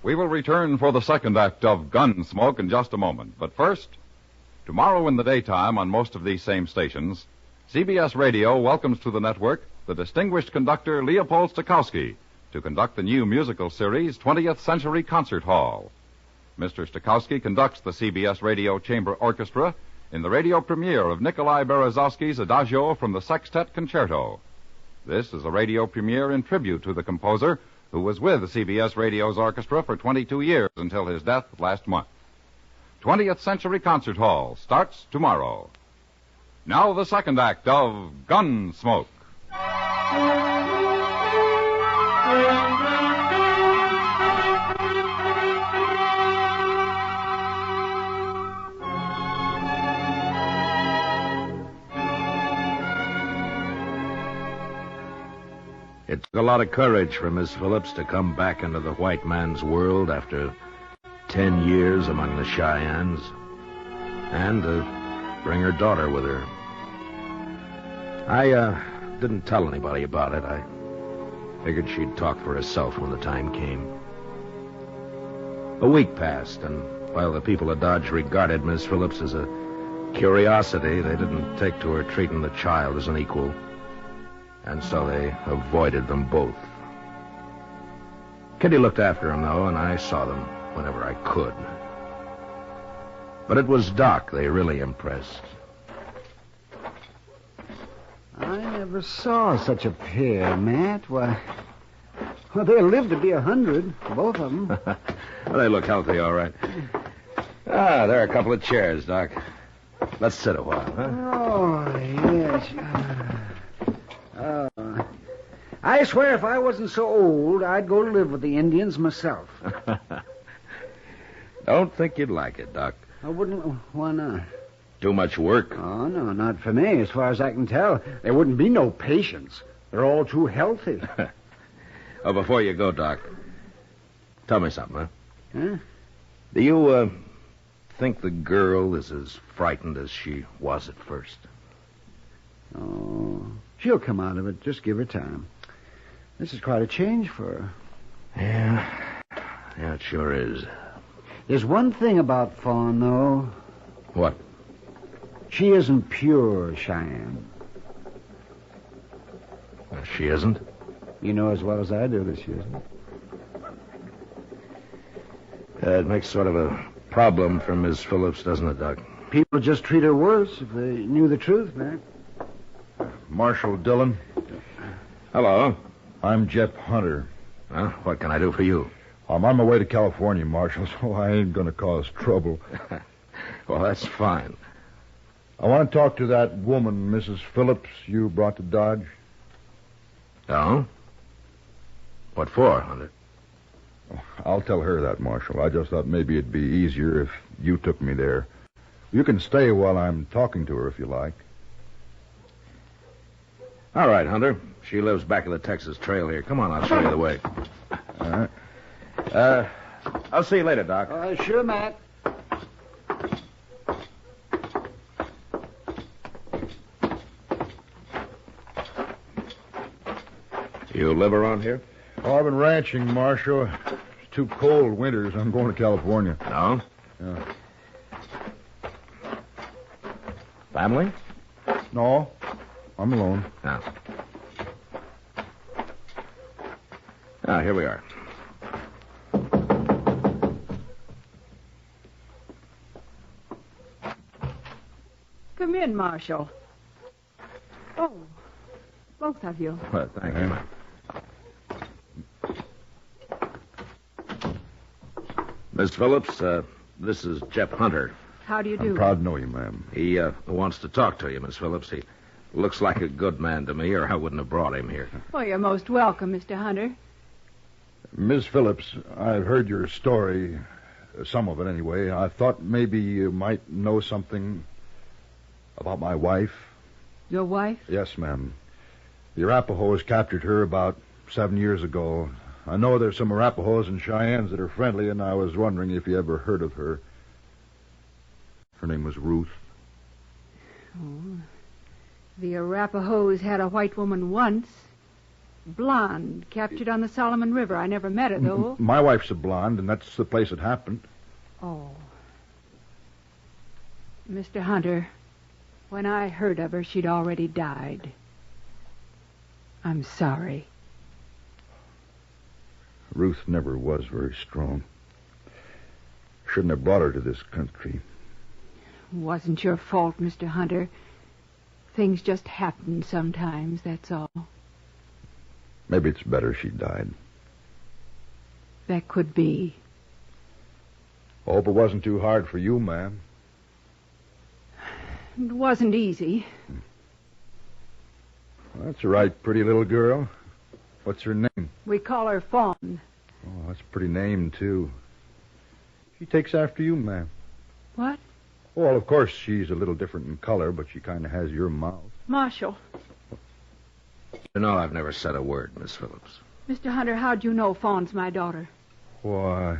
We will return for the second act of Gunsmoke in just a moment. But first, tomorrow in the daytime on most of these same stations, CBS Radio welcomes to the network the distinguished conductor Leopold Stokowski to conduct the new musical series 20th Century Concert Hall. Mr. Stokowski conducts the CBS Radio Chamber Orchestra in the radio premiere of Nikolai Berezovsky's Adagio from the Sextet Concerto. This is a radio premiere in tribute to the composer who was with CBS Radio's orchestra for 22 years until his death last month. 20th Century Concert Hall starts tomorrow. Now the second act of Gunsmoke. It took a lot of courage for Miss Phillips to come back into the white man's world after 10 years among the Cheyennes, and to bring her daughter with her. I didn't tell anybody about it. I figured she'd talk for herself when the time came. A week passed, and while the people of Dodge regarded Miss Phillips as a curiosity, they didn't take to her treating the child as an equal. And so they avoided them both. Kitty looked after them, though, and I saw them whenever I could. But it was Doc they really impressed. I never saw such a pair, Matt. Why, well, they'll live to be 100, both of them. Well, they look healthy, all right. Ah, there are a couple of chairs, Doc. Let's sit a while, huh? Oh, yes. I swear if I wasn't so old, I'd go to live with the Indians myself. Don't think you'd like it, Doc. I wouldn't. Why not? Too much work. Oh, no, not for me. As far as I can tell, there wouldn't be no patients. They're all too healthy. Oh, before you go, Doc, tell me something, huh? Huh? Do you, think the girl is as frightened as she was at first? Oh, she'll come out of it. Just give her time. This is quite a change for her. Yeah, it sure is. There's one thing about Fawn, though. What? She isn't pure Cheyenne. She isn't? You know as well as I do that she isn't. It makes sort of a problem for Miss Phillips, doesn't it, Doc? People just treat her worse if they knew the truth, Mac. Marshal Dillon. Hello. I'm Jeff Hunter. Well, what can I do for you? I'm on my way to California, Marshal, so I ain't going to cause trouble. Well, that's fine. I want to talk to that woman, Mrs. Phillips, you brought to Dodge. Oh? What for, Hunter? I'll tell her that, Marshal. I just thought maybe it'd be easier if you took me there. You can stay while I'm talking to her if you like. All right, Hunter. She lives back of the Texas Trail here. Come on, I'll show you the way. All right. I'll see you later, Doc. Sure, Matt. You live around here? Oh, I've been ranching, Marshal. It's too cold winters. I'm going to California. No? Yeah. Family? No, I'm alone. Here we are. Come in, Marshal. Oh, both of you. Well, thank you, ma'am. Miss Phillips, this is Jeff Hunter. How do you do? I'm proud to know you, ma'am. He wants to talk to you, Miss Phillips. He looks like a good man to me, or I wouldn't have brought him here. Well, you're most welcome, Mr. Hunter. Miss Phillips, I've heard your story, some of it anyway. I thought maybe you might know something about my wife. Your wife? Yes, ma'am. The Arapahoes captured her about 7 years ago. I know there's some Arapahoes and Cheyennes that are friendly, and I was wondering if you ever heard of her. Her name was Ruth. Oh. The Arapahoes had a white woman once. Blonde, captured on the Solomon River. I never met her, though. My wife's a blonde, and that's the place it happened. Oh. Mr. Hunter, when I heard of her, she'd already died. I'm sorry. Ruth never was very strong. Shouldn't have brought her to this country. It wasn't your fault, Mr. Hunter. Things just happen sometimes, that's all. Maybe it's better she died. That could be. Hope it wasn't too hard for you, ma'am. It wasn't easy. Well, that's a right pretty little girl. What's her name? We call her Fawn. Oh, that's a pretty name, too. She takes after you, ma'am. What? Well, of course, she's a little different in color, but she kind of has your mouth. Marshal. You know, I've never said a word, Miss Phillips. Mr. Hunter, how'd you know Fawn's my daughter? Why,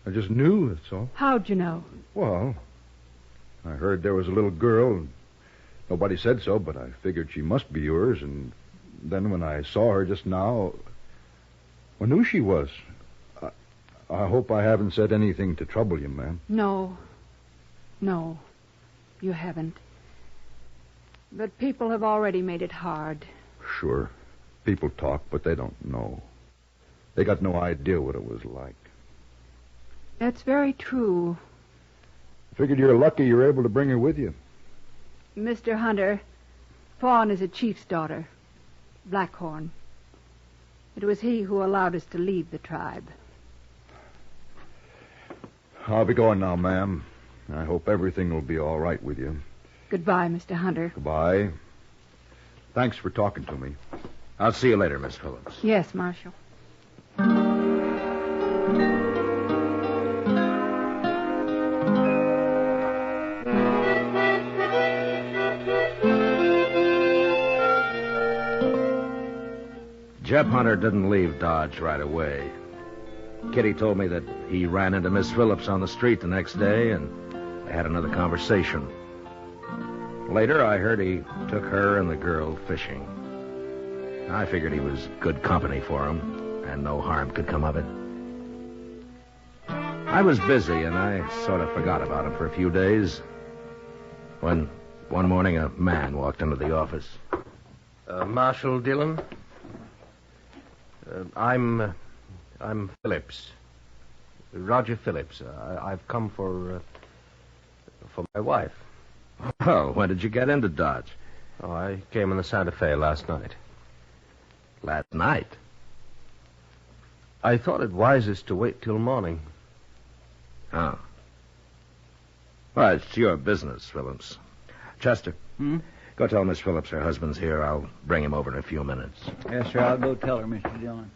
I just knew, that's all. How'd you know? Well, I heard there was a little girl, and nobody said so, but I figured she must be yours, and then when I saw her just now, I knew she was. I hope I haven't said anything to trouble you, ma'am. No, you haven't. But people have already made it hard. Sure. People talk, but they don't know. They got no idea what it was like. That's very true. Figured you're lucky you were able to bring her with you. Mr. Hunter, Fawn is a chief's daughter, Blackhorn. It was he who allowed us to leave the tribe. I'll be going now, ma'am. I hope everything will be all right with you. Goodbye, Mr. Hunter. Goodbye. Thanks for talking to me. I'll see you later, Miss Phillips. Yes, Marshal. Jeff Hunter didn't leave Dodge right away. Kitty told me that he ran into Miss Phillips on the street the next day, and they had another conversation. Later, I heard he took her and the girl fishing. I figured he was good company for him, and no harm could come of it. I was busy, and I sort of forgot about him for a few days, when one morning a man walked into the office. Marshal Dillon? I'm Phillips. Roger Phillips. I've come for my wife. Well, when did you get into Dodge? Oh, I came in the Santa Fe last night. Last night? I thought it wisest to wait till morning. Oh. Well, it's your business, Phillips. Chester, go tell Miss Phillips her husband's here. I'll bring him over in a few minutes. Yes, sir. I'll go tell her, Mr. Dillon.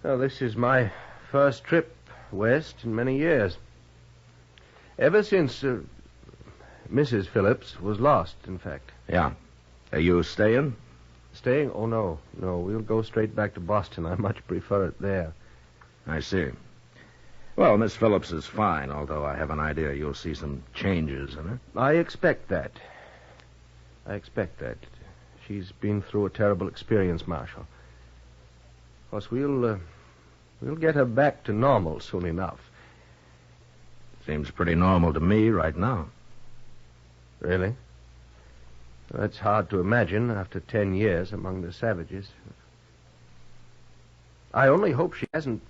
Well, this is my first trip west in many years. Ever since Mrs. Phillips was lost, in fact. Yeah. Are you staying? Staying? Oh, no. No, we'll go straight back to Boston. I much prefer it there. I see. Well, Miss Phillips is fine, although I have an idea you'll see some changes in her. I expect that. She's been through a terrible experience, Marshal. Of course, we'll get her back to normal soon enough. Seems pretty normal to me right now. Really? That's hard to imagine after 10 years among the savages. I only hope she hasn't,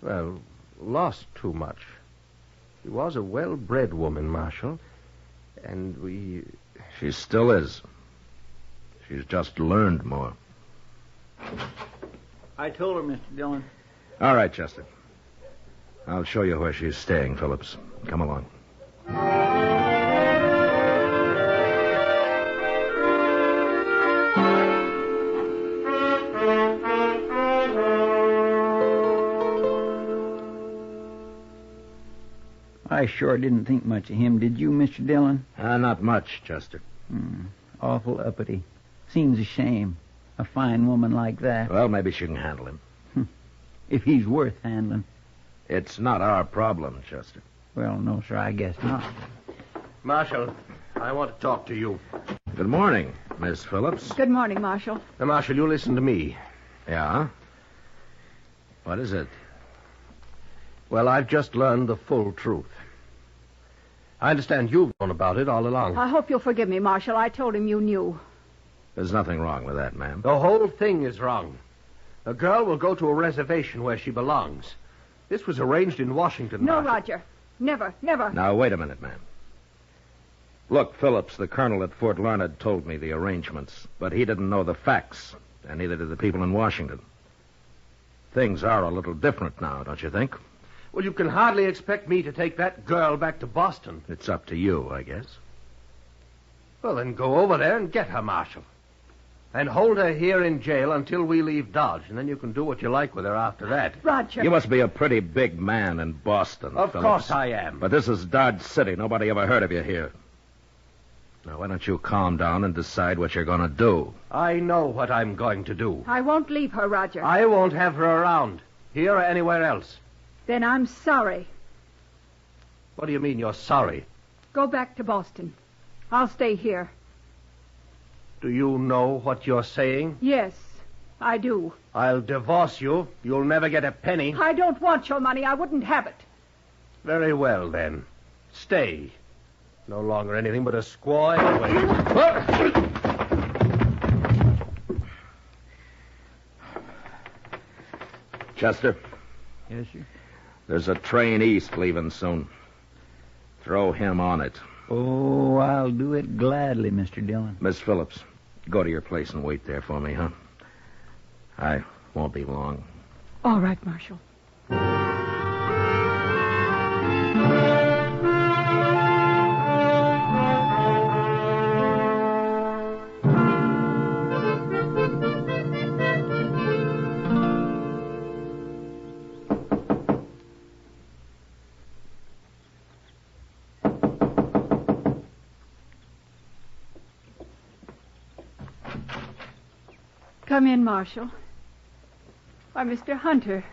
well, lost too much. She was a well-bred woman, Marshal, and we... She still is. She's just learned more. I told her, Mr. Dillon. All right, Chester. I'll show you where she's staying, Phillips. Come along. I sure didn't think much of him, did you, Mr. Dillon? Not much, Chester. Awful uppity. Seems a shame. A fine woman like that. Well, maybe she can handle him. If he's worth handling. It's not our problem, Chester. Well, no, sir, I guess not. Marshal, I want to talk to you. Good morning, Miss Phillips. Good morning, Marshal. Now, Marshal, you listen to me. Yeah? What is it? Well, I've just learned the full truth. I understand you've known about it all along. I hope you'll forgive me, Marshal. I told him you knew. There's nothing wrong with that, ma'am. The whole thing is wrong. The girl will go to a reservation where she belongs. This was arranged in Washington. No, Marshal. Roger. Never, never. Now, wait a minute, ma'am. Look, Phillips, the colonel at Fort Larned told me the arrangements, but he didn't know the facts, and neither did the people in Washington. Things are a little different now, don't you think? Well, you can hardly expect me to take that girl back to Boston. It's up to you, I guess. Well, then go over there and get her, Marshal. And hold her here in jail until we leave Dodge, and then you can do what you like with her after that. Roger. You must be a pretty big man in Boston, Of Phillips. course I am. But this is Dodge City. Nobody ever heard of you here. Now, why don't you calm down and decide what you're going to do? I know what I'm going to do. I won't leave her, Roger. I won't have her around, here or anywhere else. Then I'm sorry. What do you mean you're sorry? Go back to Boston. I'll stay here. Do you know what you're saying? Yes, I do. I'll divorce you. You'll never get a penny. I don't want your money. I wouldn't have it. Very well, then. Stay. No longer anything but a squaw anyway. Chester? Yes, sir? There's a train east leaving soon. Throw him on it. Oh, I'll do it gladly, Mr. Dillon. Miss Phillips, go to your place and wait there for me, huh? I won't be long. All right, Marshal. Come in, Marshal. Why, Mr. Hunter.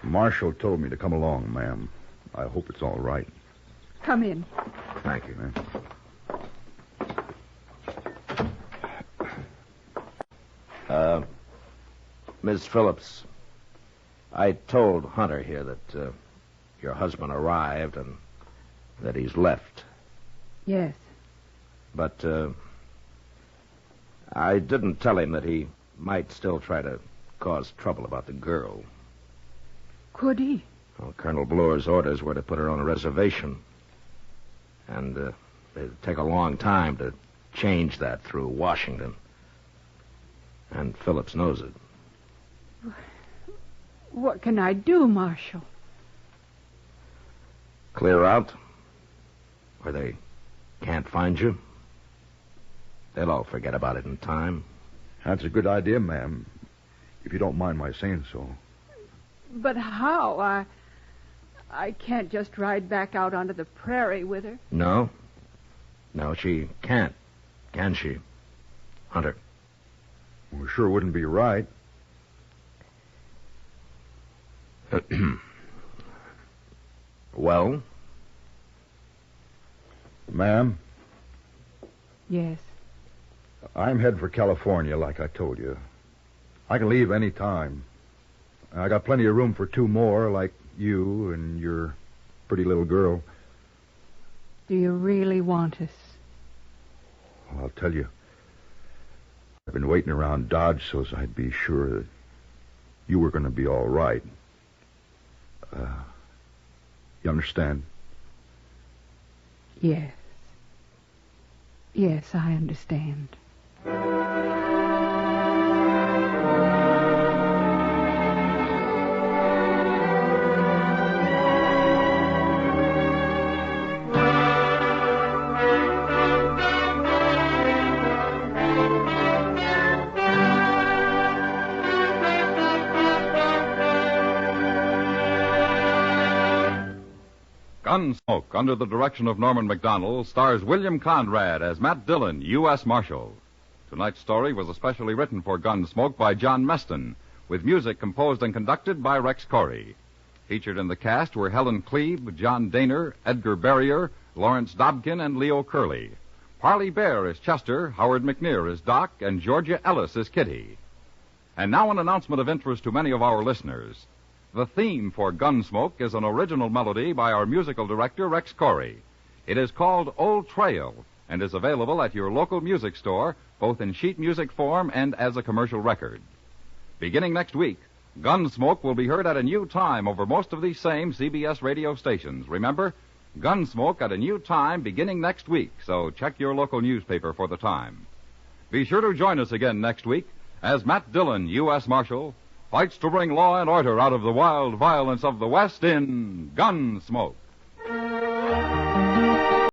Marshal told me to come along, ma'am. I hope it's all right. Come in. Thank you, ma'am. Miss Phillips, I told Hunter here that your husband arrived and that he's left. Yes. But I didn't tell him that he might still try to cause trouble about the girl. Could he? Well, Colonel Bloor's orders were to put her on a reservation. And it'd take a long time to change that through Washington. And Phillips knows it. What can I do, Marshal? Clear out where they can't find you. They'll all forget about it in time. That's a good idea, ma'am, if you don't mind my saying so. But how? I can't just ride back out onto the prairie with her. No. No, she can't. Can she? Hunter. Well, sure wouldn't be right. Well? Ma'am? Yes. I'm headed for California, like I told you. I can leave any time. I got plenty of room for two more, like you and your pretty little girl. Do you really want us? Well, I'll tell you. I've been waiting around Dodge so as I'd be sure that you were going to be all right. You understand? Yes. Yes, I understand. Gunsmoke, under the direction of Norman Macdonnell, stars William Conrad as Matt Dillon, U.S. Marshal. Tonight's story was especially written for Gunsmoke by John Meston, with music composed and conducted by Rex Corey. Featured in the cast were Helen Cleve, John Daner, Edgar Barrier, Lawrence Dobkin, and Leo Curley. Parley Bear is Chester, Howard McNear is Doc, and Georgia Ellis is Kitty. And now an announcement of interest to many of our listeners. The theme for Gunsmoke is an original melody by our musical director, Rex Corey. It is called Old Trail and is available at your local music store, both in sheet music form and as a commercial record. Beginning next week, Gunsmoke will be heard at a new time over most of these same CBS radio stations. Remember, Gunsmoke at a new time beginning next week, so check your local newspaper for the time. Be sure to join us again next week as Matt Dillon, U.S. Marshal, fights to bring law and order out of the wild violence of the West in Gunsmoke.